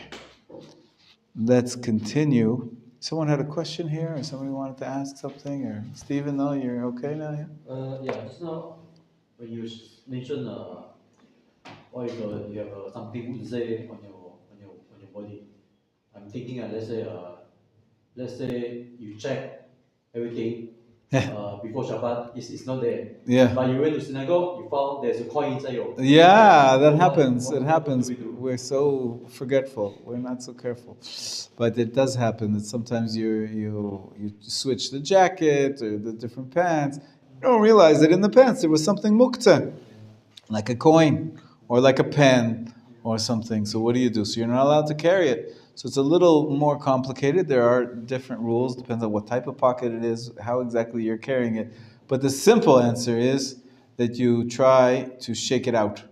Let's continue. Someone had a question here, or somebody wanted to ask something, or Stephen, no, you're okay now? Yeah, just now when you mentioned what if you have something to say on your body. I'm thinking let's say you check everything before Shabbat, it's not there. Yeah. But you went to synagogue, you found there's a coin inside your. Yeah, that happens. It happens. We're so forgetful. We're not so careful. But it does happen that sometimes you switch the jacket or the different pants. You don't realize that in the pants there was something mukta, like a coin or like a pen or something. So what do you do? So you're not allowed to carry it. So it's a little more complicated. There are different rules, depends on what type of pocket it is, how exactly you're carrying it. But the simple answer is that you try to shake it out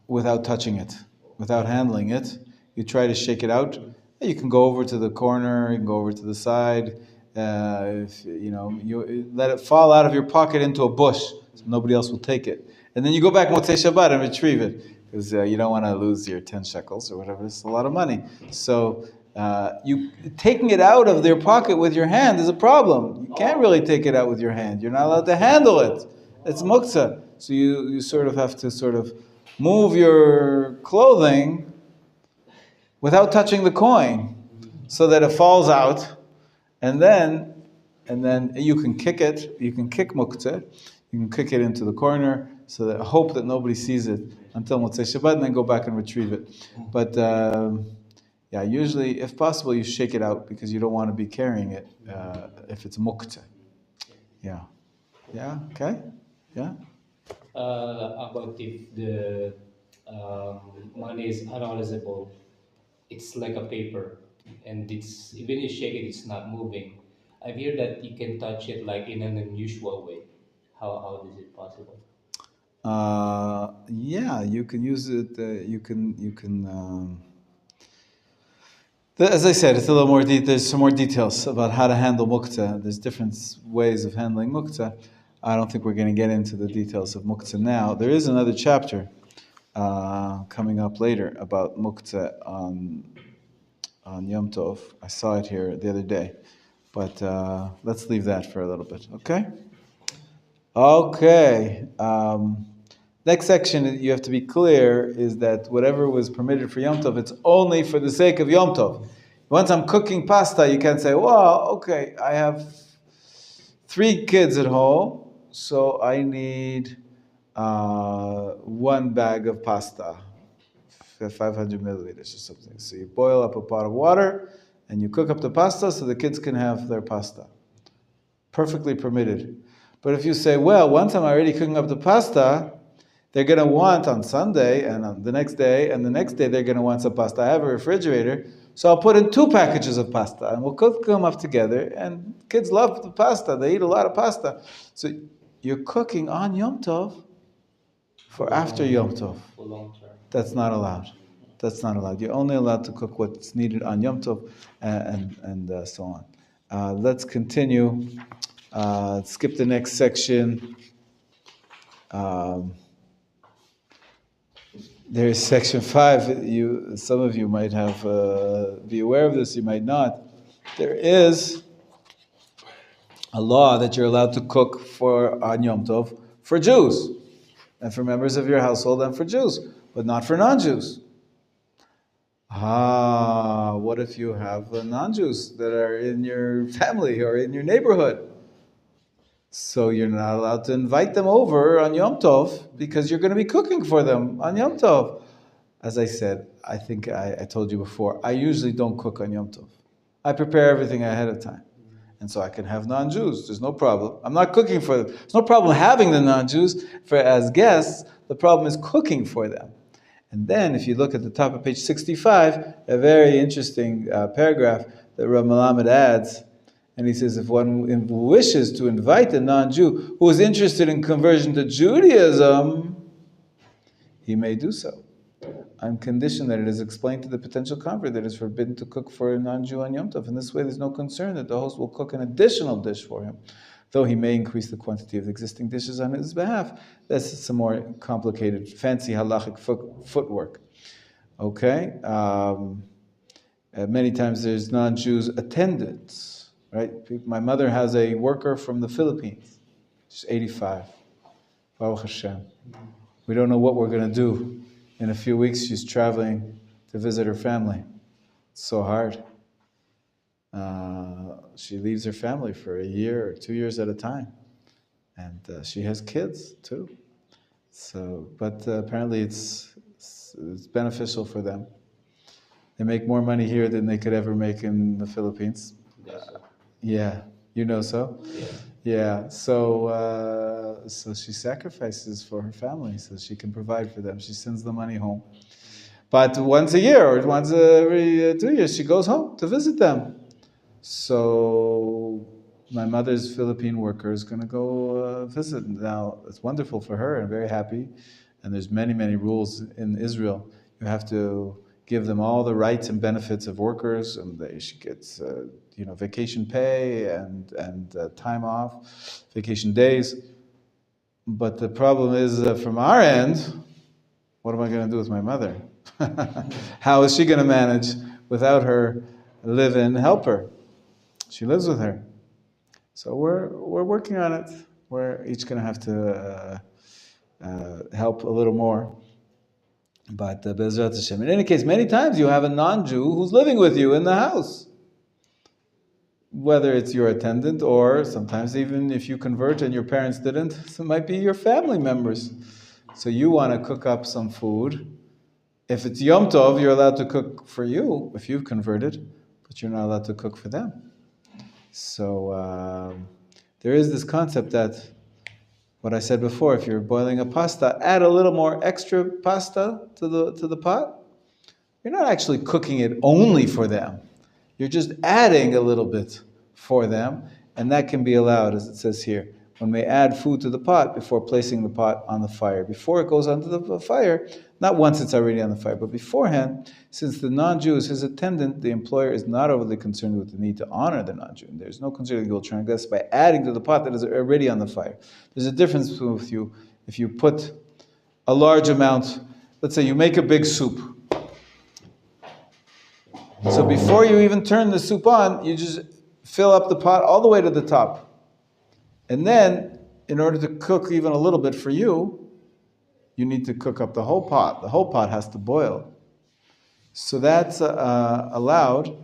without touching it, without handling it. You try to shake it out. You can go over to the corner, you can go over to the side. If you let it fall out of your pocket into a bush, so nobody else will take it. And then you go back Motzei Shabbat and retrieve it. because you don't want to lose your 10 shekels or whatever. It's a lot of money. So you taking it out of their pocket with your hand is a problem. You can't really take it out with your hand. You're not allowed to handle it. It's muktzah. So you sort of have to sort of move your clothing without touching the coin, so that it falls out, and then you can kick it. You can kick muktzah. You can kick it into the corner, so that hope that nobody sees it until Motzei Shabbat, and then go back and retrieve it. But yeah, usually, if possible, you shake it out because you don't want to be carrying it if it's muktzah. Yeah. Yeah. Okay. Yeah. About if the money is unrealizable, it's like a paper, and it's even you shake it, it's not moving. I hear that you can touch it like in an unusual way. How is it possible? Yeah, you can use it. As I said, it's a little more. There's some more details about how to handle muktzah. There's different ways of handling muktzah. I don't think we're going to get into the details of muktzah now. There is another chapter coming up later about muktzah on Yom Tov. I saw it here the other day, but let's leave that for a little bit. Okay. Okay. Next section, you have to be clear, is that whatever was permitted for Yom Tov, it's only for the sake of Yom Tov. Once I'm cooking pasta, you can't say, well, okay, I have 3 kids at home, so I need 1 bag of pasta, 500 milliliters or something. So you boil up a pot of water, and you cook up the pasta so the kids can have their pasta. Perfectly permitted. But if you say, well, once I'm already cooking up the pasta, they're going to want on Sunday and on the next day and the next day they're going to want some pasta. I have a refrigerator, so I'll put in 2 packages of pasta and we'll cook them up together. And kids love the pasta. They eat a lot of pasta. So you're cooking on Yom Tov for after Yom Tov. For long term. That's not allowed. That's not allowed. You're only allowed to cook what's needed on Yom Tov and so on. Let's continue. Skip the next section. There's section 5. Some of you might have be aware of this. You might not. There is a law that you're allowed to cook on Yom Tov for Jews and for members of your household and for Jews, but not for non-Jews. What if you have non-Jews that are in your family or in your neighborhood? So you're not allowed to invite them over on Yom Tov because you're going to be cooking for them on Yom Tov. As I said, I think I told you before, I usually don't cook on Yom Tov. I prepare everything ahead of time. And so I can have non-Jews. There's no problem. I'm not cooking for them. There's no problem having the non-Jews as guests. The problem is cooking for them. And then if you look at the top of page 65, a very interesting paragraph that Rabbi Melamed adds. And he says, if one wishes to invite a non-Jew who is interested in conversion to Judaism, he may do so, on condition that it is explained to the potential convert that it is forbidden to cook for a non-Jew on Yom Tov. In this way, there's no concern that the host will cook an additional dish for him, though he may increase the quantity of existing dishes on his behalf. That's some more complicated, fancy halachic footwork. Okay? Many times there's non-Jews attendants. Right? My mother has a worker from the Philippines. She's 85. Baruch Hashem. We don't know what we're going to do. In a few weeks, she's traveling to visit her family. It's so hard. She leaves her family for a year or 2 years at a time. And she has kids, too. So, but apparently it's beneficial for them. They make more money here than they could ever make in the Philippines. Yeah, you know so? Yeah, so she sacrifices for her family so she can provide for them. She sends the money home. But once a year or once every 2 years, she goes home to visit them. So my mother's Philippine worker is going to go visit. Now, it's wonderful for her and very happy. And there's many, many rules in Israel. You have to give them all the rights and benefits of workers, and she gets vacation pay and time off, vacation days. But the problem is from our end, what am I going to do with my mother? How is she going to manage without her live-in helper? She lives with her. So we're working on it. We're each going to have to help a little more. But Be'ezrat Hashem. In any case, many times you have a non-Jew who's living with you in the house. Whether it's your attendant or sometimes even if you convert and your parents didn't, it might be your family members. So you want to cook up some food. If it's Yom Tov, you're allowed to cook for you if you've converted, but you're not allowed to cook for them. So there is this concept that, what I said before, if you're boiling a pasta, add a little more extra pasta to the pot. You're not actually cooking it only for them. You're just adding a little bit for them, and that can be allowed, as it says here. When we add food to the pot before placing the pot on the fire, before it goes onto the fire, not once it's already on the fire, but beforehand, since the non-Jew is his attendant, the employer is not overly concerned with the need to honor the non-Jew. And there's no concern that he will transgress by adding to the pot that is already on the fire. There's a difference with you if you put a large amount, let's say you make a big soup. So before you even turn the soup on, you just fill up the pot all the way to the top. And then, in order to cook even a little bit for you, you need to cook up the whole pot. The whole pot has to boil. So that's allowed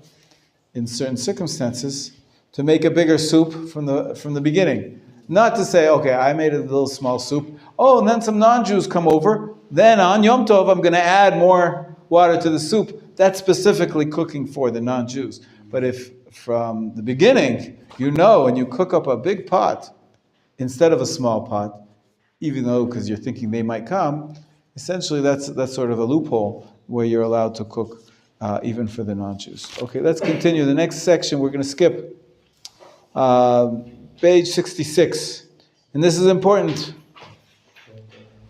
in certain circumstances to make a bigger soup from the beginning. Not to say, okay, I made a little small soup. Oh, and then some non-Jews come over. Then on Yom Tov, I'm going to add more water to the soup. That's specifically cooking for the non-Jews. But if from the beginning, you know, and you cook up a big pot instead of a small pot, even though because you're thinking they might come, essentially that's sort of a loophole where you're allowed to cook even for the non-Jews. Okay, let's continue. The next section we're going to skip. Page 66. And this is important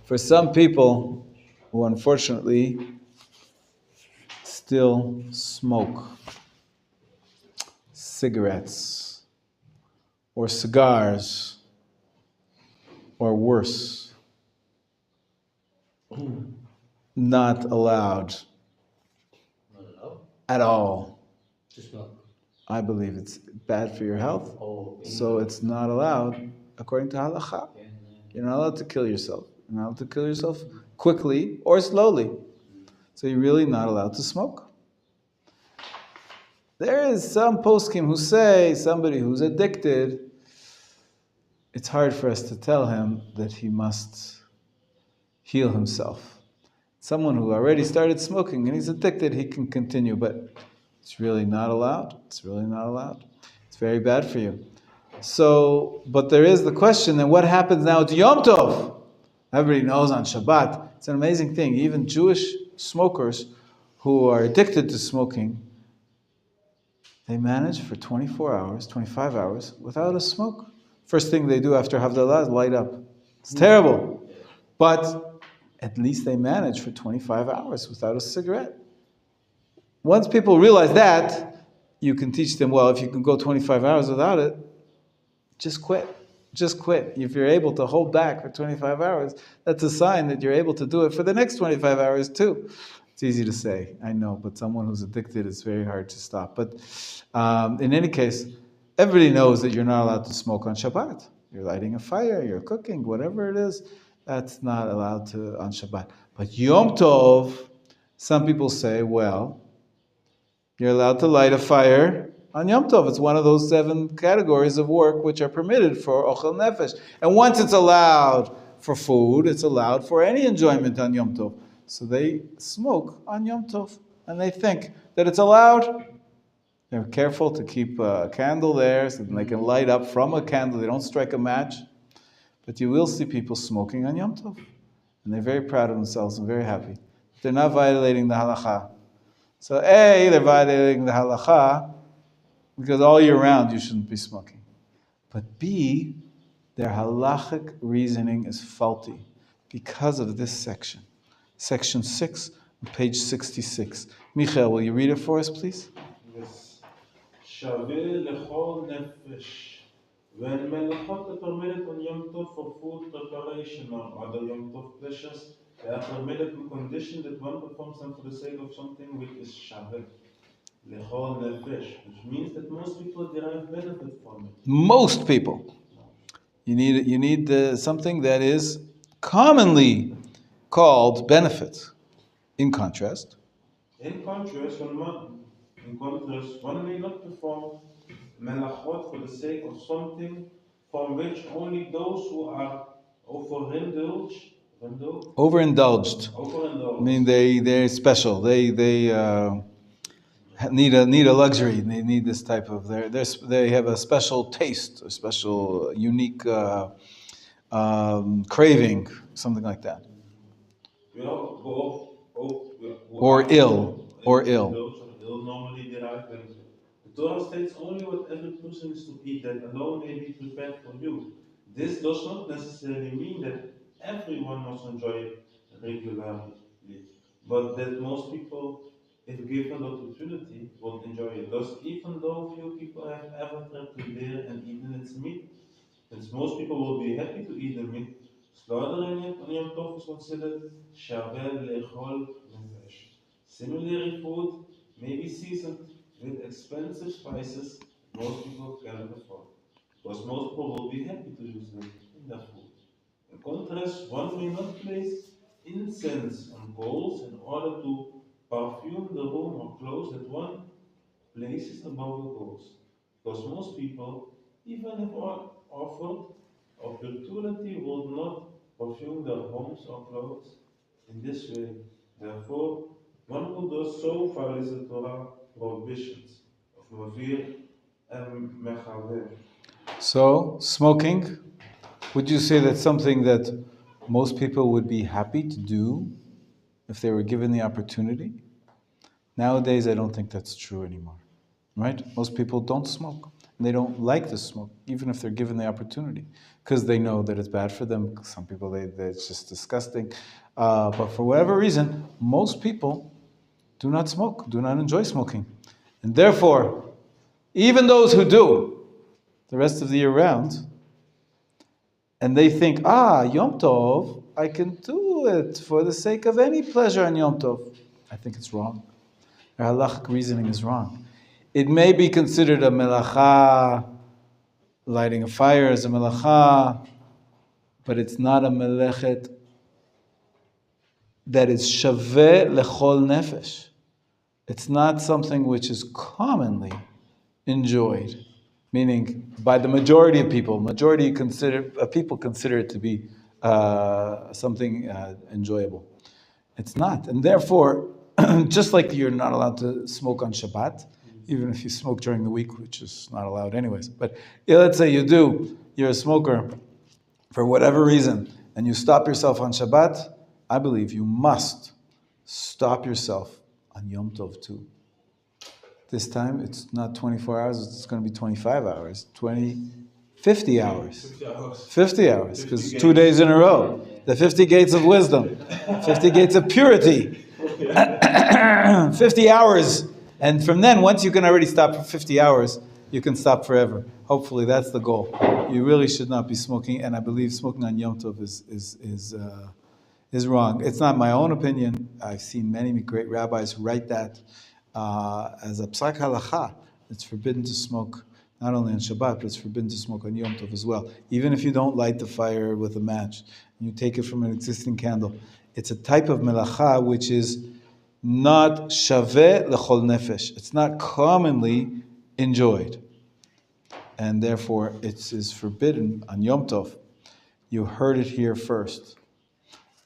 for some people who unfortunately still smoke cigarettes or cigars or worse. Not allowed at all. Just not. I believe it's bad for your health, so it's not allowed according to halakha. You're not allowed to kill yourself. You're not allowed to kill yourself quickly or slowly. So you're really not allowed to smoke. There is some poskim who say somebody who's addicted, it's hard for us to tell him that he must heal himself. Someone who already started smoking and he's addicted, he can continue, but it's really not allowed. It's really not allowed. It's very bad for you. So, but there is the question, then what happens now to Yom Tov? Everybody knows on Shabbat. It's an amazing thing. Even Jewish smokers who are addicted to smoking, they manage for 24 hours, 25 hours without a smoke. First thing they do after Havdalah is light up. It's terrible. But at least they manage for 25 hours without a cigarette. Once people realize that, you can teach them, well, if you can go 25 hours without it, just quit. Just quit. If you're able to hold back for 25 hours, that's a sign that you're able to do it for the next 25 hours too. It's easy to say, I know, but someone who's addicted, it's very hard to stop. But in any case, everybody knows that you're not allowed to smoke on Shabbat. You're lighting a fire, you're cooking, whatever it is, that's not allowed to on Shabbat. But Yom Tov, some people say, well, you're allowed to light a fire on Yom Tov. It's one of those 7 categories of work which are permitted for Ochel Nefesh. And once it's allowed for food, it's allowed for any enjoyment on Yom Tov. So they smoke on Yom Tov, and they think that it's allowed. They're careful to keep a candle there so that they can light up from a candle. They don't strike a match. But you will see people smoking on Yom Tov. And they're very proud of themselves and very happy. They're not violating the halakha. So A, they're violating the halakha because all year round you shouldn't be smoking. But B, their halachic reasoning is faulty because of this section. Section 6, page 66. Michael, will you read it for us, please? Yes. שווה לכל נפש When melachot are permitted on Yom Tov for food preparation or other Yom Tov pleasures, they are permitted on condition that one performs them for the sake of something which is shaveh, lechol nefesh, which means that most people derive benefit from it. Most people. You need something that is commonly called benefit. In contrast, In contrast, one may not perform melachot for the sake of something from which only those who are overindulged. I mean, they're special. They need a luxury. They need this type of they have a special taste, a special unique craving, something like that. Or ill. Normally derive benefit. The Torah states only what every person is to eat, that alone may be prepared for you. This does not necessarily mean that everyone must enjoy it regularly, but that most people, if given the opportunity, will enjoy it. Thus, even though few people have ever tried to bear and eaten its meat, since most people will be happy to eat the meat, slaughtering it on Yom Tov is considered shaveh lechol nefesh. Similarly, food may be seasoned with expensive spices most people cannot afford, because most people will be happy to use them in their food. In contrast, one may not place incense on coals in order to perfume the room or clothes that one places above the coals, because most people, even if offered opportunity, will not perfume their homes or clothes in this way. Therefore, one who does so violates the Torah prohibitions of Mavir and Mechaver. So, smoking, would you say that's something that most people would be happy to do if they were given the opportunity? Nowadays, I don't think that's true anymore, right? Most people don't smoke. And they don't like to smoke, even if they're given the opportunity, because they know that it's bad for them. Some people, it's just disgusting. But for whatever reason, most people do not smoke, do not enjoy smoking. And therefore, even those who do the rest of the year round, and they think, Yom Tov, I can do it for the sake of any pleasure on Yom Tov. I think it's wrong. Their halachic reasoning is wrong. It may be considered a melacha, lighting a fire is a melacha, but it's not a melechet that is shaveh lechol nefesh. It's not something which is commonly enjoyed, meaning by the majority of people. People consider it to be something enjoyable. It's not, and therefore, just like you're not allowed to smoke on Shabbat, even if you smoke during the week, which is not allowed anyways. But let's say you're a smoker for whatever reason, and you stop yourself on Shabbat, I believe you must stop yourself on Yom Tov too. This time, it's not 24 hours, it's going to be 25 hours, 50 hours. 50 hours, because 2 days in a row. The 50 gates of wisdom, 50 gates of purity, 50 hours. And from then, once you can already stop for 50 hours, you can stop forever. Hopefully, that's the goal. You really should not be smoking, and I believe smoking on Yom Tov is wrong. It's not my own opinion. I've seen many great rabbis write that as a psak halacha. It's forbidden to smoke not only on Shabbat, but it's forbidden to smoke on Yom Tov as well. Even if you don't light the fire with a match, and you take it from an existing candle, it's a type of melacha which is not shaveh lechol nefesh. It's not commonly enjoyed, and therefore it is forbidden on Yom Tov. You heard it here first.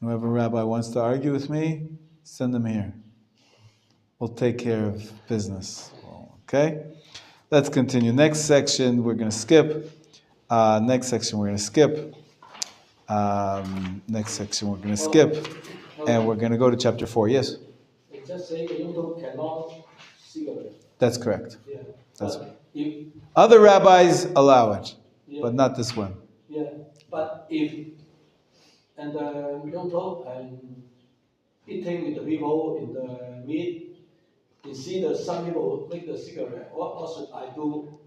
Whoever rabbi wants to argue with me, send them here. We'll take care of business. Okay? Let's continue. Next section we're going to skip. Next section we're going to skip. And we're going to go to chapter 4. Yes? It just say you cannot cigarette. That's correct. Yeah. That's but if other rabbis allow it, but not this one. Yeah, but if and Yom Tov and eating with the people in the meat, you see that some people make the cigarette. What should I do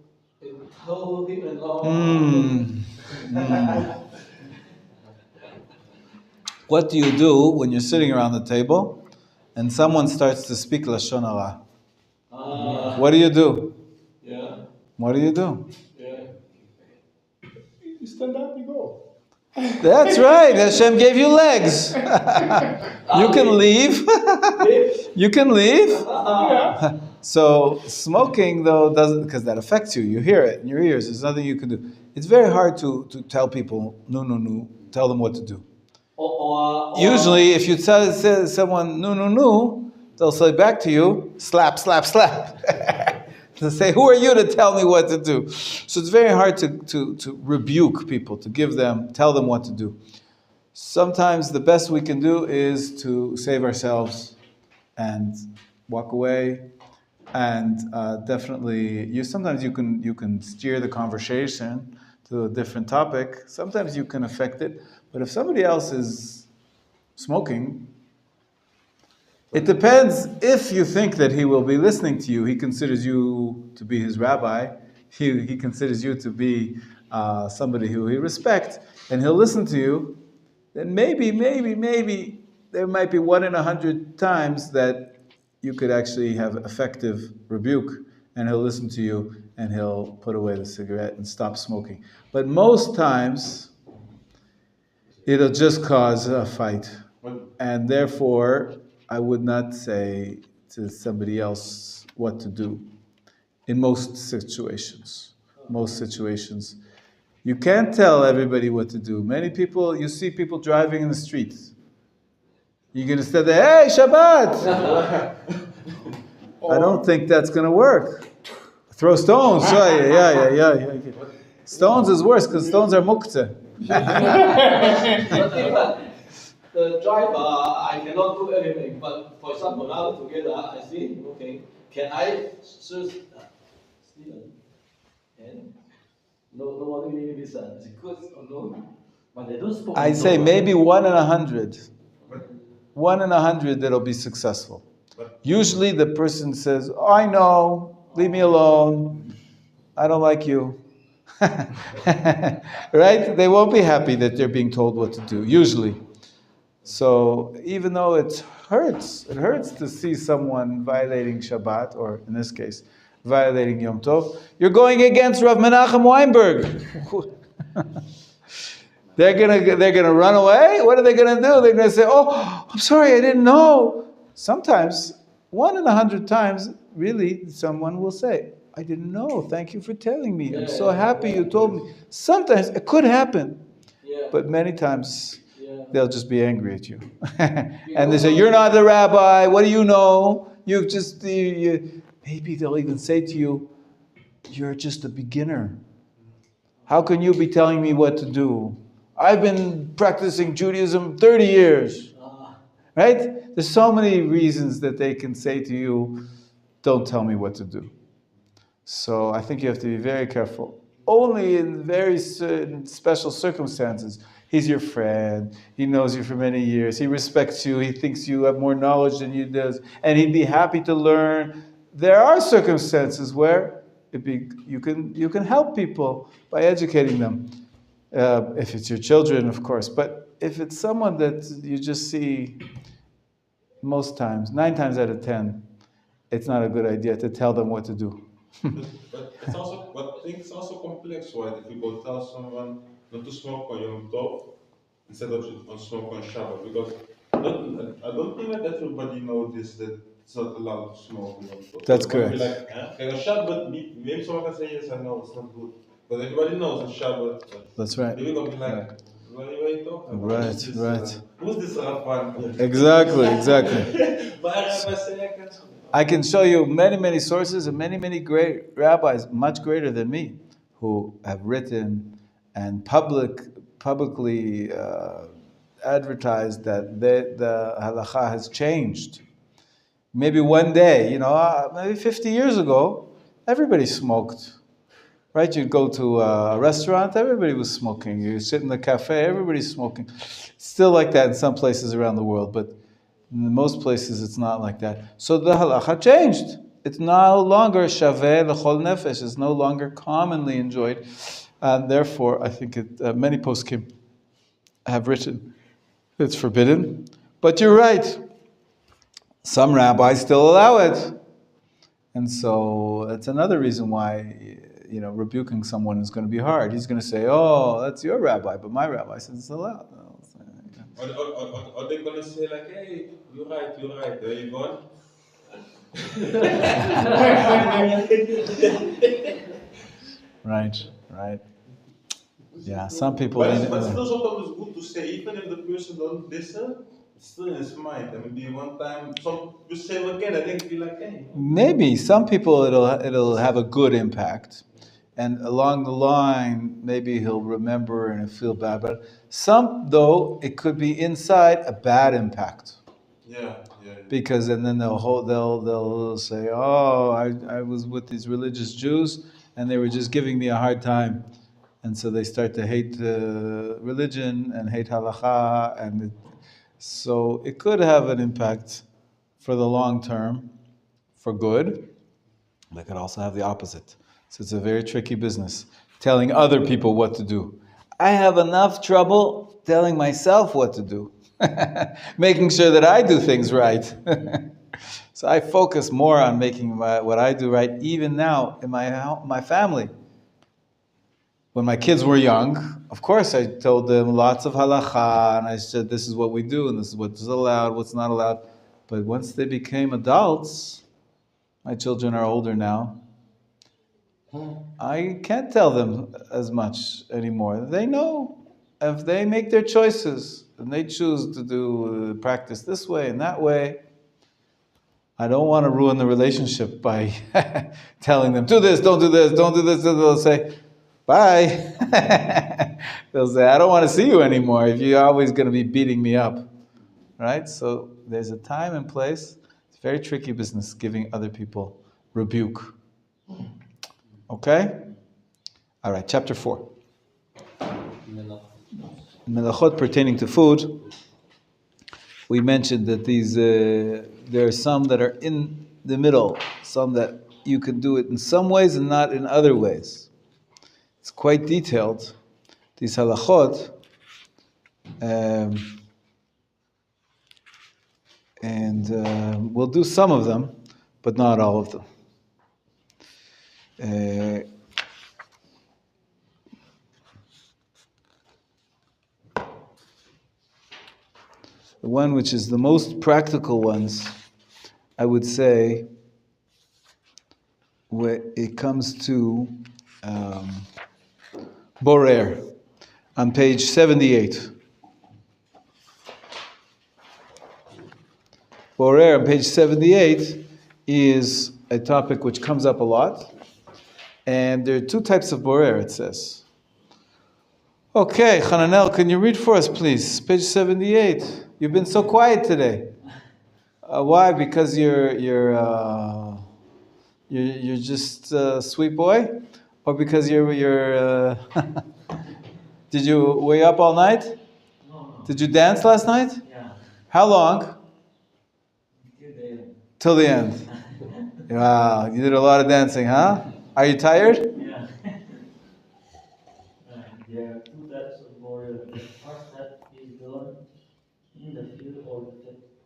and told him and all. What do you do when you're sitting around the table and someone starts to speak Lashon Hara? What do you do? Yeah, What do you do? yeah. You stand up, you go. That's right. Hashem gave you legs. You can leave. You can leave. So smoking though doesn't, because that affects you. You hear it in your ears. There's nothing you can do. It's very hard to tell people no. Tell them what to do. Or Usually, if you tell someone no, they'll say back to you, slap. They'll say, who are you to tell me what to do? So it's very hard to rebuke people, tell them what to do. Sometimes the best we can do is to save ourselves and walk away. And definitely, sometimes you can steer the conversation to a different topic. Sometimes you can affect it. But if somebody else is smoking, it depends if you think that he will be listening to you. He considers you to be his rabbi. He considers you to be somebody who he respects, and he'll listen to you. Then maybe there might be 1 in 100 times that you could actually have effective rebuke, and he'll listen to you, and he'll put away the cigarette and stop smoking. But most times, it'll just cause a fight. And therefore, I would not say to somebody else what to do in most situations. You can't tell everybody what to do. You see people driving in the streets. You're going to say, hey, Shabbat! I don't think that's going to work. Throw stones. Yeah. Stones is worse because stones are muktzeh. the driver, I cannot do anything. But for example, now together, I see, okay, can I choose Stephen? And nobody really listen. Is it good or no? But they don't speak. I'd say maybe 1 in 100. 1 in 100 that'll be successful. Usually the person says, oh, I know, leave me alone. I don't like you. Right? They won't be happy that they're being told what to do, usually. So even though it hurts to see someone violating Shabbat, or in this case, violating Yom Tov, you're going against Rav Menachem Weinberg. They're gonna run away? What are they gonna do? They're gonna say, oh, I'm sorry, I didn't know. Sometimes, 1 in 100 times, really, someone will say, I didn't know. Thank you for telling me. I'm so happy you told me. Sometimes it could happen, but many times they'll just be angry at you. And they say, you're not the rabbi. What do you know? Maybe they'll even say to you, you're just a beginner. How can you be telling me what to do? I've been practicing Judaism 30 years. Right? There's so many reasons that they can say to you, don't tell me what to do. So I think you have to be very careful. Only in very certain special circumstances. He's your friend. He knows you for many years. He respects you. He thinks you have more knowledge than you do. And he'd be happy to learn. There are circumstances where you can help people by educating them. If it's your children, of course. But if it's someone that you just see most times, 9 times out of 10, it's not a good idea to tell them what to do. But it's also, but I think it's also complex, right? If you go tell someone not to smoke on Yom Tov instead of on smoke on Shabbat, because I don't think that everybody knows this, that it's not allowed to smoke on Yom Tov. That's So correct. like, on Shabbat, maybe someone can say yes, I know it's not good, but everybody knows on Shabbat. That's right. Maybe gonna be like, what are you talking about? Right. Who's this Rafan? Exactly. I can show you many sources and many great rabbis, much greater than me, who have written and publicly advertised that the halakha has changed. Maybe one day, maybe 50 years ago, everybody smoked. Right? You'd go to a restaurant, everybody was smoking. You sit in the cafe, everybody's smoking. Still like that in some places around the world, but in most places it's not like that. So the halakha changed. It's no longer shaveh l'chol nefesh. It's no longer commonly enjoyed. And therefore, I think many poskim have written it's forbidden. But you're right. Some rabbis still allow it. And so that's another reason why, rebuking someone is going to be hard. He's going to say, oh, that's your rabbi, but my rabbi says it's allowed. Or they're going to say like, hey, you're right, there you go. Right. Yeah, some people... But still sometimes it's good to say, even if the person don't listen, it's still in his mind. And maybe one time, you say again, I think be like, hey. Maybe some people it'll have a good impact, and along the line maybe he'll remember and he'll feel bad. But some, though, it could be inside a bad impact. Yeah. Because and then they'll say, oh, I was with these religious Jews and they were just giving me a hard time, and so they start to hate religion and hate halacha, and so it could have an impact for the long term, for good. But it could also have the opposite. So it's a very tricky business, telling other people what to do. I have enough trouble telling myself what to do, making sure that I do things right. So I focus more on making what I do right, even now in my family. When my kids were young, of course I told them lots of halacha, and I said this is what we do, and this is what's allowed, what's not allowed. But once they became adults, my children are older now, I can't tell them as much anymore. They know. If they make their choices, and they choose to do practice this way and that way, I don't want to ruin the relationship by telling them, do this, don't do this, don't do this. They'll say, bye. They'll say, I don't want to see you anymore if you're always going to be beating me up. Right? So there's a time and place. It's a very tricky business, giving other people rebuke. Okay? All right, chapter 4. Melachot pertaining to food. We mentioned that there are some that are in the middle, some that you can do it in some ways and not in other ways. It's quite detailed. These halachot, and we'll do some of them, but not all of them. The one which is the most practical ones, I would say, when it comes to borer, on page 78. Borer on page 78 is a topic which comes up a lot, and there are two types of borer, it says. Okay, Hananel, can you read for us, please? Page 78. You've been so quiet today. Why? Because you're just a sweet boy, or because you're Did you wake up all night? No. Did you dance last night? Yeah. How long? Till the end. Till the end. Wow, you did a lot of dancing, huh? Are you tired? Yeah. There are two types of borer. The first type is done in the field or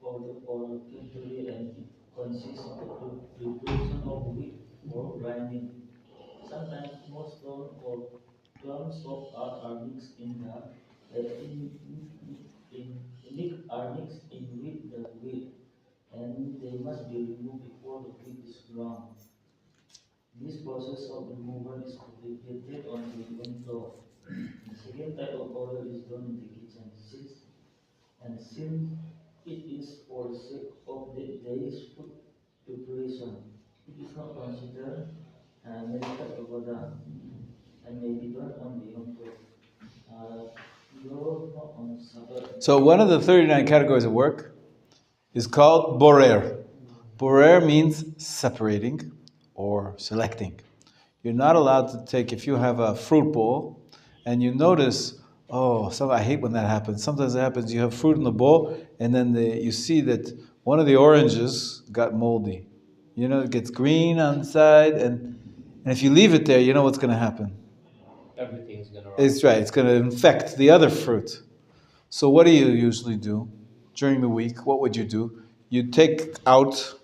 factory, and it consists of the preparation of wheat or grinding. Sometimes most stone or clumps of earth are mixed are mixed in with the wheat, and they must be removed before the wheat is ground. This process of removal is repeated on the wooden floor. The second type of borer is done in the kitchen. Since it is for the sake of the day's food preparation, it is not considered medical avodah and may be done on the Yom Tov, though not on Sabbath. So one of the 39 categories of work is called borer. Borer means separating or selecting. You're not allowed to take, if you have a fruit bowl and you notice, I hate when that happens. Sometimes it happens, you have fruit in the bowl and then you see that one of the oranges got moldy. You know, it gets green on the side, and if you leave it there, you know what's going to happen. Everything is gonna rot. It's right. It's going to infect the other fruit. So what do you usually do during the week? What would you do? You take out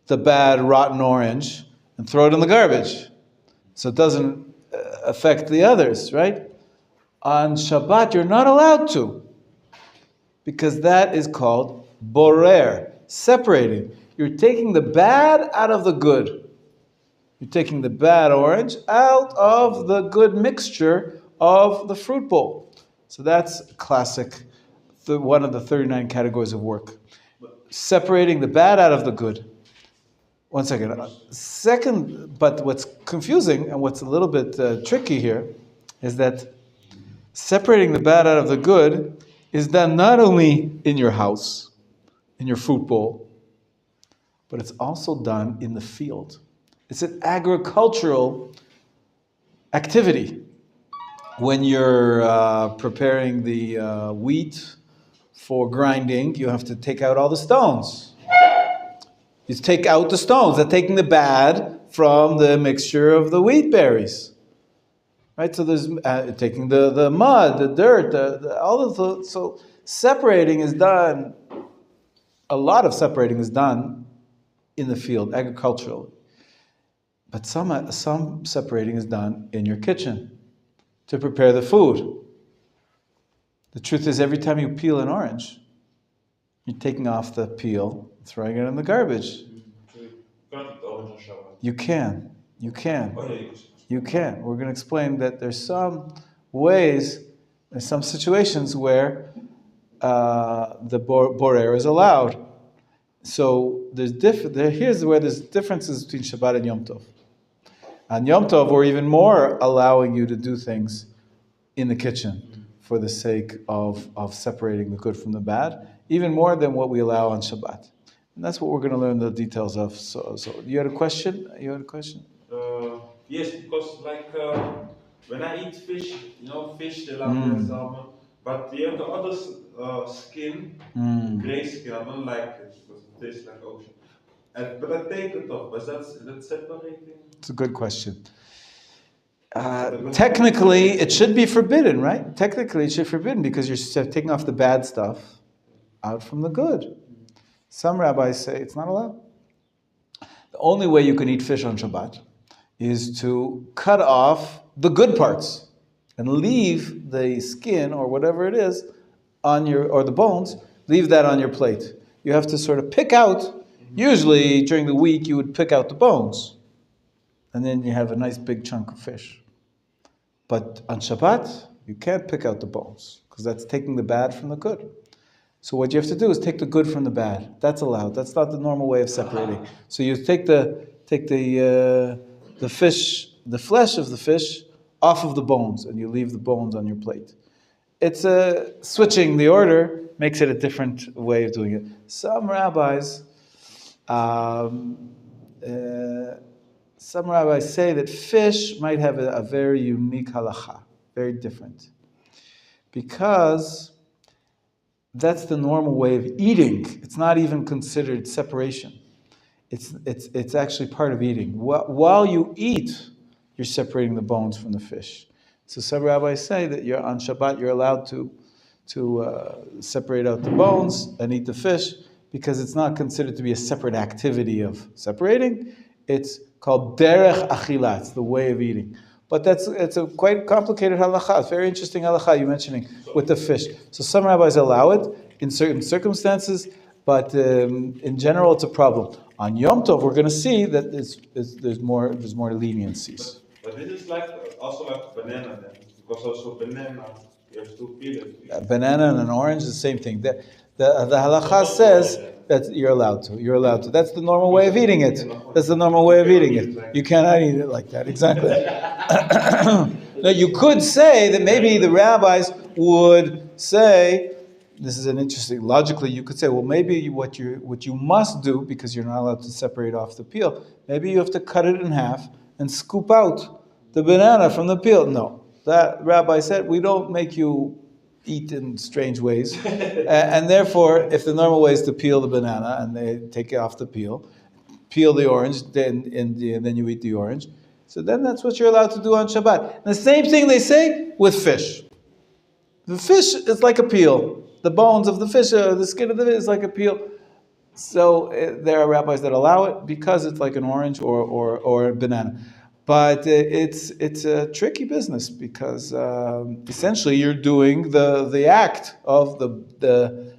the bad, rotten orange and throw it in the garbage, so it doesn't affect the others, right? On Shabbat, you're not allowed to, because that is called borer, separating. You're taking the bad out of the good. You're taking the bad orange out of the good mixture of the fruit bowl. So that's classic, one of the 39 categories of work. Separating the bad out of the good. One second. Second, but what's confusing and what's a little bit tricky here is that separating the bad out of the good is done not only in your house, in your fruit bowl, but it's also done in the field. It's an agricultural activity. When you're preparing the wheat for grinding, you have to take out all the stones. You take out the stones. They're taking the bad from the mixture of the wheat berries. Right? So there's taking the mud, the dirt, all of the... So separating is done, a lot of separating is done in the field, agriculturally. But some separating is done in your kitchen to prepare the food. The truth is, every time you peel an orange, you're taking off the peel, throwing it in the garbage. You can. You can. We're going to explain that there's some ways, there's some situations where the borer is allowed. So here's where there's differences between Shabbat and Yom Tov. On Yom Tov, we're even more allowing you to do things in the kitchen for the sake of separating the good from the bad, even more than what we allow on Shabbat. And that's what we're going to learn the details of. So you had a question? Yes, because when I eat fish, fish, the lamb, salmon, but the other skin, gray skin, I don't like it because it tastes like ocean. But I take it off. Is that separating? It's a good question. Technically, it should be forbidden, right? Technically, it should be forbidden because you're taking off the bad stuff out from the good. Some rabbis say it's not allowed. The only way you can eat fish on Shabbat is to cut off the good parts and leave the skin or whatever it is or the bones, leave that on your plate. You have to sort of pick out, usually during the week you would pick out the bones, and then you have a nice big chunk of fish. But on Shabbat, you can't pick out the bones, because that's taking the bad from the good. So what you have to do is take the good from the bad. That's allowed. That's not the normal way of separating. So you take the fish, the flesh of the fish, off of the bones, and you leave the bones on your plate. It's switching the order makes it a different way of doing it. Some rabbis say that fish might have a very unique halacha, very different, because that's the normal way of eating. It's not even considered separation. It's actually part of eating. While you eat, you're separating the bones from the fish. So some rabbis say that on Shabbat you're allowed to separate out the bones and eat the fish, because it's not considered to be a separate activity of separating. It's called derech achila. It's the way of eating. But it's a quite complicated halacha. It's very interesting halacha you're mentioning with the fish. So some rabbis allow it in certain circumstances, but in general it's a problem. On Yom Tov, we're going to see that there's more leniencies. But this is also like banana then, because also banana you have to peel it. Banana and an orange is the same thing. The halacha says that you're allowed to. That's the normal way of eating it. You cannot eat it like that. Exactly. Now you could say that maybe the rabbis would say, this is an interesting, logically you could say, well, maybe what you must do, because you're not allowed to separate off the peel, maybe you have to cut it in half and scoop out the banana from the peel. No. That rabbi said, we don't make you eat in strange ways. And therefore, if the normal way is to peel the banana and they take it off the peel peel the orange, and then you eat the orange. So then that's what you're allowed to do on Shabbat. And the same thing they say with fish. The fish is like a peel. The bones of the fish, the skin of the fish is like a peel. So there are rabbis that allow it because it's like an orange or a banana. But it's a tricky business because essentially you're doing the act of the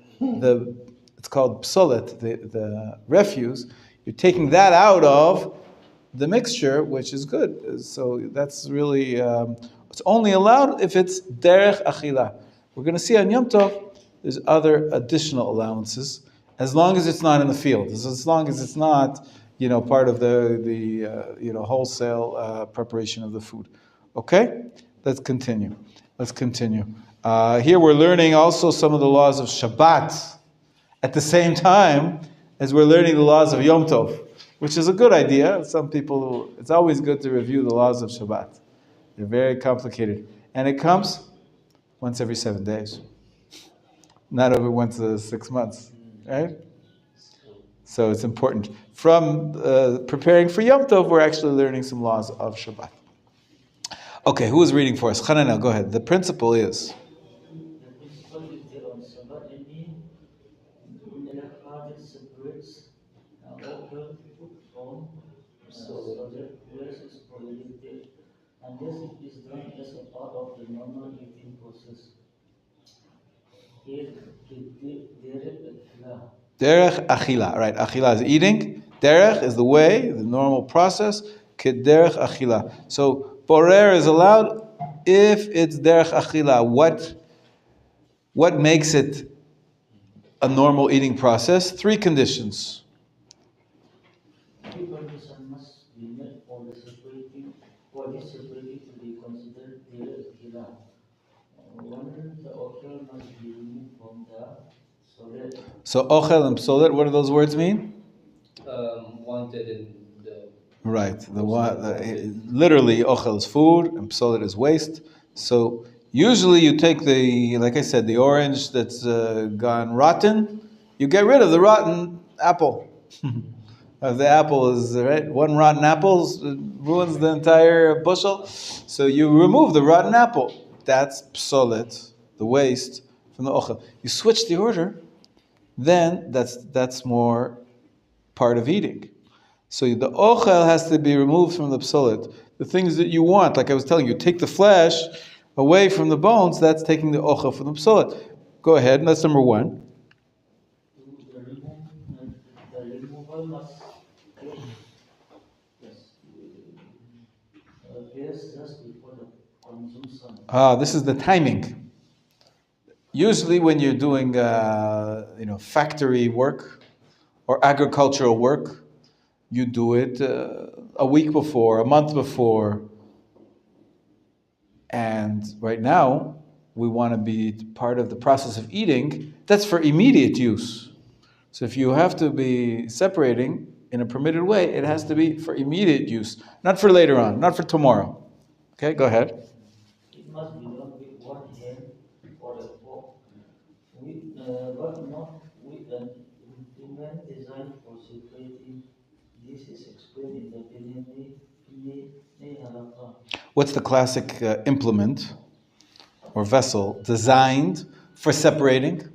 it's called psolet, the refuse. You're taking that out of the mixture, which is good. So that's really it's only allowed if it's derech achila. We're going to see on Yom Tov there's other additional allowances as long as it's not in the field. As long as it's not part of the wholesale preparation of the food. Okay, let's continue. Here we're learning also some of the laws of Shabbat at the same time as we're learning the laws of Yom Tov, which is a good idea. Some people, it's always good to review the laws of Shabbat. They're very complicated. And it comes once every 7 days. Not every once 6 months, right? So it's important. From preparing for Yom Tov, we're actually learning some laws of Shabbat. Okay, who is reading for us? Hananel, go ahead. The principle is... The principle is there on Shabbat, any Menachem separates occur from so that place is prohibited unless it is done as a part of the normal eating process. Derech achila, right? Achila is eating. Derech is the way, the normal process. Kederech achila. So borer is allowed if it's derech achila. What makes it a normal eating process? 3 conditions. Every condition must be met for this separating to be considered derech. One, the ochel must be removed from the solid. So ochel and psolet, what do those words mean? Wanted in the... Right. Literally, ochel is food and psolet is waste. So usually you take like I said, the orange that's gone rotten, you get rid of the rotten apple. The apple is, right, one rotten apple ruins the entire bushel. So you remove the rotten apple. That's psolet, the waste from the ochel. You switch the order, then that's more part of eating. So the ochel has to be removed from the psolet. The things that you want, like I was telling you, take the flesh away from the bones, that's taking the ochel from the psolet. Go ahead, that's number 1. The removal must just before the consumption. This is the timing. Usually when you're doing factory work or agricultural work, you do it a week before, a month before. And right now, we want to be part of the process of eating. That's for immediate use. So if you have to be separating in a permitted way, it has to be for immediate use, not for later on, not for tomorrow. Okay, go ahead. It must be done with one hand or a fork, but not with an implement designed for separating. This is explained in the halakha. What's the classic implement or vessel designed for separating,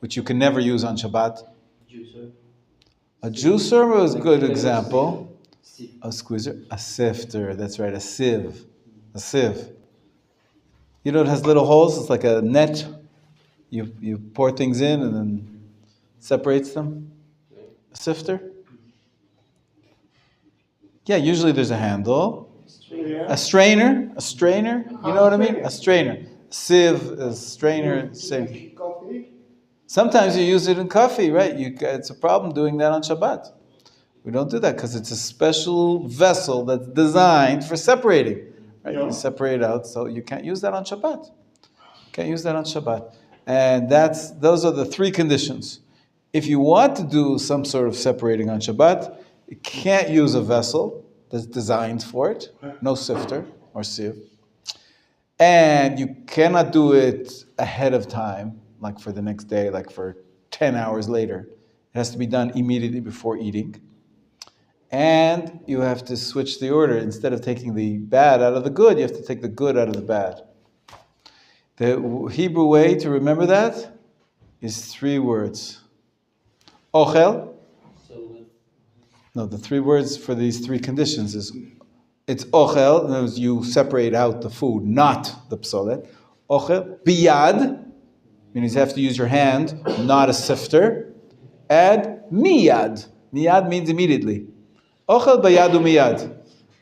which you can never use on Shabbat? Juicer. A juicer was a good example. A squeezer, a sifter. That's right, a sieve. A sieve. You know, it has little holes. It's like a net. You pour things in and then separates them. A sifter. Yeah, usually there's a handle. A strainer. You know what I mean? A strainer. Sieve is strainer. Sieve. Sometimes you use it in coffee, right? It's a problem doing that on Shabbat. We don't do that because it's a special vessel that's designed for separating. Right? You separate out, so you can't use that on Shabbat. And those are the 3 conditions. If you want to do some sort of separating on Shabbat, you can't use a vessel that's designed for it, no sifter or sieve. And you cannot do it ahead of time, like for the next day, like for 10 hours later. It has to be done immediately before eating. And you have to switch the order. Instead of taking the bad out of the good, you have to take the good out of the bad. The Hebrew way to remember that is 3 words. Ochel. No, the 3 words for these 3 conditions is, it's ochel, in other words, you separate out the food, not the psolet. Ochel. Biyad, meaning you have to use your hand, not a sifter. And miyad. Miyad means immediately. Ochel bayad umiyad.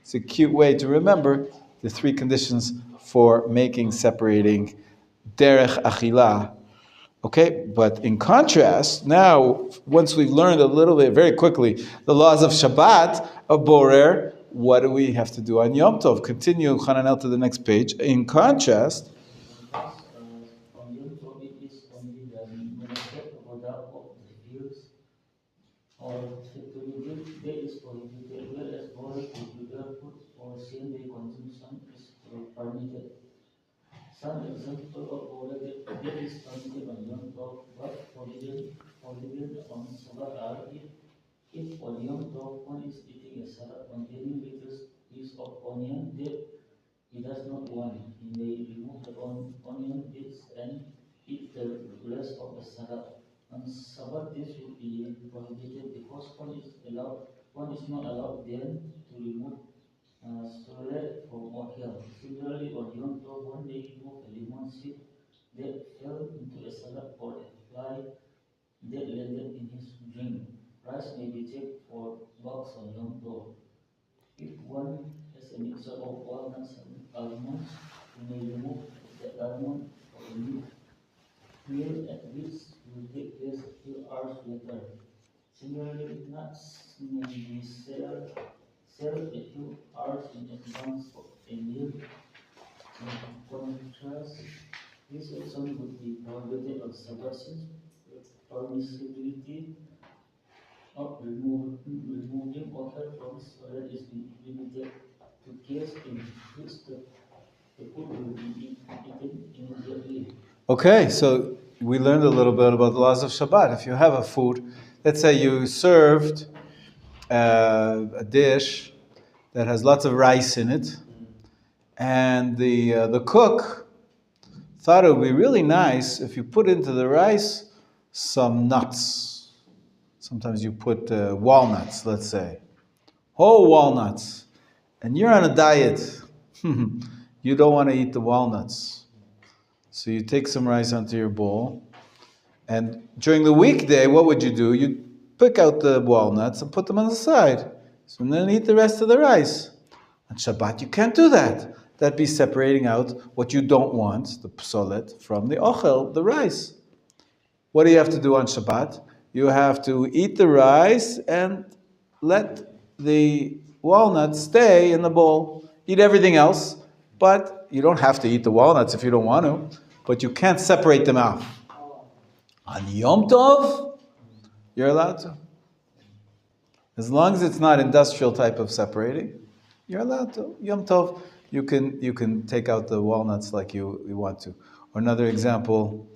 It's a cute way to remember the 3 conditions for making, separating derech achila. Okay, but in contrast, now, once we've learned a little bit, very quickly, the laws of Shabbat, of Borer, what do we have to do on Yom Tov? Continue, Hananel, to the next page. In contrast, on Yom Tov it is only the Menachem of the fields or to there is prohibited, whereas Borer to prepare food or same-day consumption is permitted. Some example of Borer that is permitted on Yom Tov, but forbidden on Shabbat are if on Yom Tov one is eating a salad containing little piece of onion that he does not want. He may remove the onion bits and eat the rest of the salad. On Sabbath this would be prohibited because one is not allowed then to remove solid from oil. Similarly, on Yom Tov, one may remove a lemon seed that fell into a salad or a fly that landed in his drink. Rice may be checked for bugs on Yom Tov. If one has a mixture of walnuts and almonds, you may remove the almond or the meal at which will take place a few hours later. Similarly, nuts may be sold a few hours in advance of a meal. In contrast, this action would be prohibited on Sabbath. Permissibility of removing water from solid is limited to case in which the food will be eaten immediately. okay, so we learned a little bit about the laws of Shabbat. If you have a food, let's say you served a dish that has lots of rice in it, and the cook thought it would be really nice if you put into the rice some nuts. Sometimes you put walnuts, let's say, whole walnuts, and you're on a diet. You don't want to eat the walnuts. So you take some rice onto your bowl, and during the weekday, what would you do? You'd pick out the walnuts and put them on the side. So then eat the rest of the rice. On Shabbat, you can't do that. That'd be separating out what you don't want, the psolet, from the ochel, the rice. What do you have to do on Shabbat? You have to eat the rice and let the walnuts stay in the bowl. Eat everything else, but you don't have to eat the walnuts if you don't want to, but you can't separate them out. On Yom Tov, you're allowed to. As long as it's not industrial type of separating, you're allowed to. Yom Tov, you can take out the walnuts like you want to. Or another example,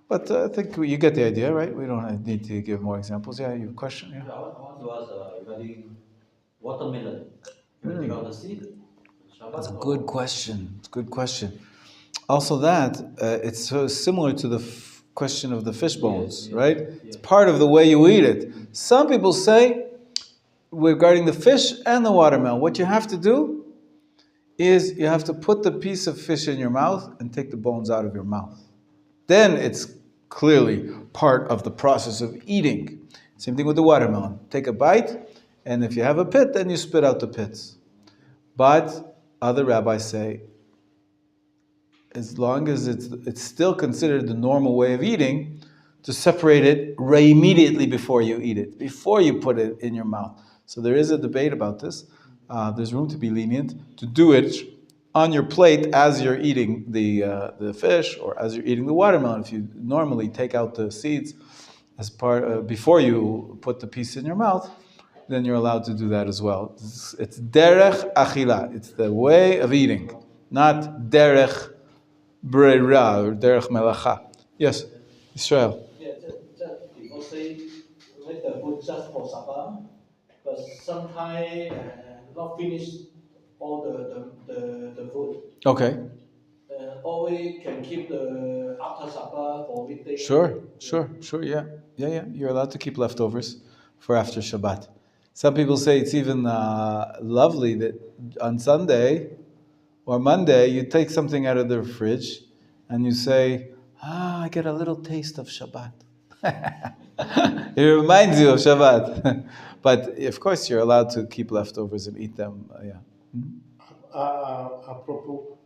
but I think you get the idea, right? We don't need to give more examples. Yeah, you have a question? Yeah. I want to ask regarding watermelon. Can we take out the seed? That's a good question. It's a good question. Also that, it's so similar to the question of the fish bones, right? It's part of the way you eat it. Some people say, regarding the fish and the watermelon, what you have to do is you have to put the piece of fish in your mouth and take the bones out of your mouth. Then it's clearly part of the process of eating. Same thing with the watermelon. Take a bite, and if you have a pit, then you spit out the pits. But other rabbis say, as long as it's still considered the normal way of eating, to separate it right immediately before you eat it, before you put it in your mouth. So there is a debate about this. There's room to be lenient, to do it on your plate as you're eating the fish or as you're eating the watermelon. If you normally take out the seeds as part before you put the piece in your mouth, then you're allowed to do that as well. It's derech achila. It's the way of eating, not derech breira or derech melacha. Yes, Israel. Yeah, because say like the food just for supper, but sometimes not finish all the food. Okay. Always can keep the after supper for weekday. Sure, yeah. You're allowed to keep leftovers for after Shabbat. Some people say it's even lovely that on Sunday or Monday you take something out of the fridge and you say, I get a little taste of Shabbat. It reminds you of Shabbat. But of course you're allowed to keep leftovers and eat them. Apropos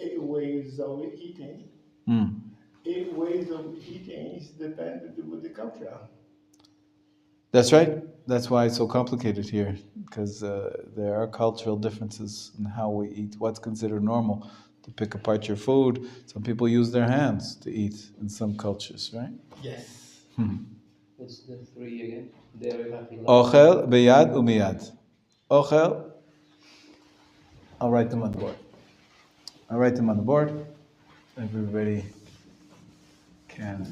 8 ways of eating. Mm. 8 ways of eating is dependent with the culture. That's right. That's why it's so complicated here, because there are cultural differences in how we eat. What's considered normal to pick apart your food? Some people use their hands to eat in some cultures, right? Yes. What's the 3 again? Ochel, beyad, umiyad. Ochel. I'll write them on the board. Everybody can.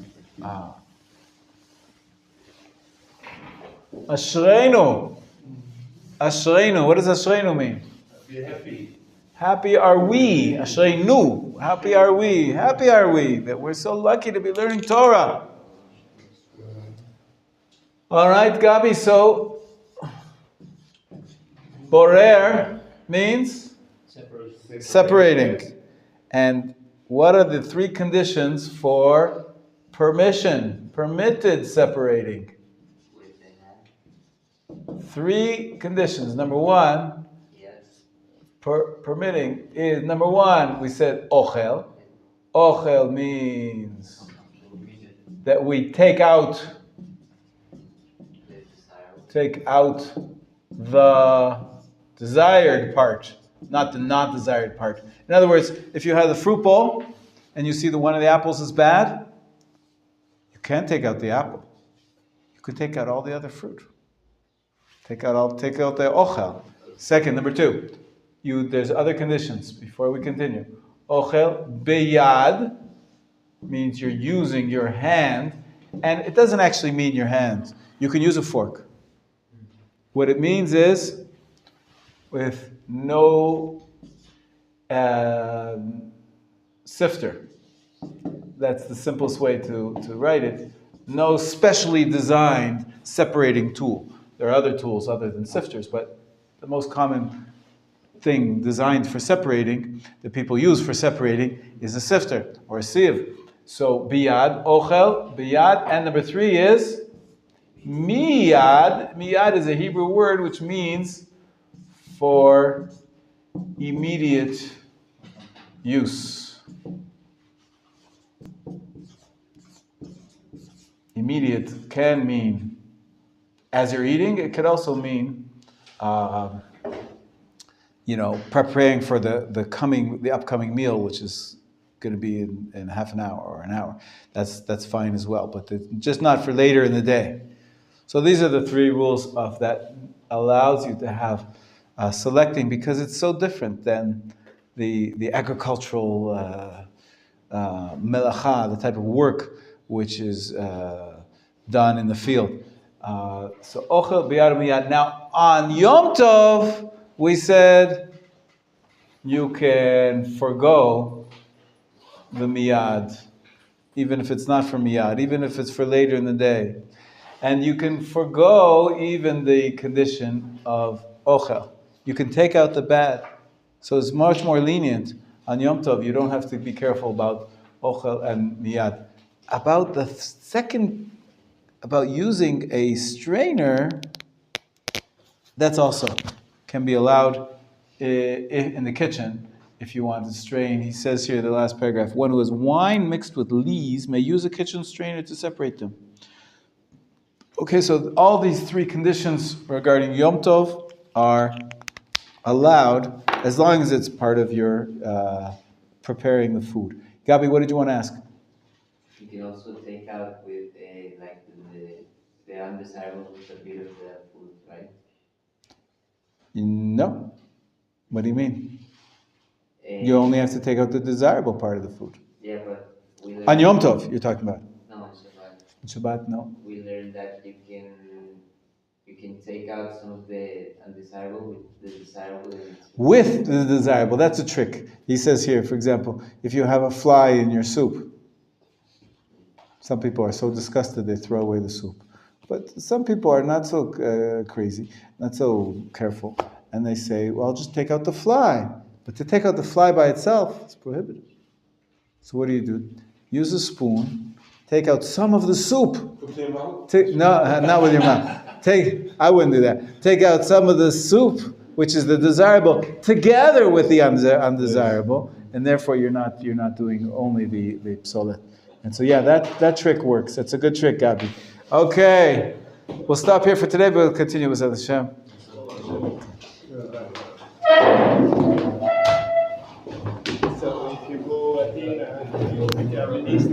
Ashreinu. What does Ashreinu mean? Be happy. Happy are we. Ashreinu. Happy are we that we're so lucky to be learning Torah. All right, Gabi. So, borer means separating. And what are the 3 conditions for permitted separating? 3 conditions. Number 1, permitting is, number 1, we said ochel. Ochel means that we take out the desired part, not the not desired part. In other words, if you have the fruit bowl and you see that one of the apples is bad, you can't take out the apple. You could take out all the other fruit. Take out the ochel. Second, number 2, there's other conditions before we continue. Ochel beyad means you're using your hand, and it doesn't actually mean your hand. You can use a fork. What it means is with no sifter. That's the simplest way to write it. No specially designed separating tool. There are other tools other than sifters, but the most common thing designed for separating, that people use for separating, is a sifter or a sieve. So biyad, ochel, biyad, and number 3 is miyad. Miyad is a Hebrew word which means for immediate use. Immediate can mean as you're eating. It could also mean, preparing for the upcoming meal, which is going to be in half an hour or an hour. That's fine as well, but just not for later in the day. So these are the 3 rules of that allows you to have selecting, because it's so different than the agricultural melacha, the type of work which is done in the field. So ochel biyad miyad. Now on Yom Tov, we said you can forgo the miyad, even if it's not for miyad, even if it's for later in the day. And you can forgo even the condition of ochel. You can take out the bad. So it's much more lenient on Yom Tov. You don't have to be careful about ochel and miyad. About the second, about using a strainer, that's also can be allowed in the kitchen if you want to strain. He says here in the last paragraph, one who has wine mixed with lees may use a kitchen strainer to separate them. Okay, so all these 3 conditions regarding Yom Tov are allowed as long as it's part of your preparing the food. Gabi, what did you want to ask? You can also take out with the undesirable with a bit of the food, right? No. What do you mean? You only have to take out the desirable part of the food. Yeah, but on Yom Tov, you're talking about. No, on Shabbat. Shabbat, no. We learned that you can take out some of the undesirable with the desirable. With the desirable, that's a trick. He says here, for example, if you have a fly in your soup, some people are so disgusted they throw away the soup. But some people are not so crazy, not so careful, and they say, well, I'll just take out the fly. But to take out the fly by itself, it's prohibited. So what do? Use a spoon, take out some of the soup. No, not with your mouth. I wouldn't do that. Take out some of the soup, which is the desirable, together with the undesirable, and therefore you're not doing only the psolet. And so that trick works. That's a good trick, Gabi. Okay, we'll stop here for today, but we'll continue with Hashem. So if you go in, you have a list.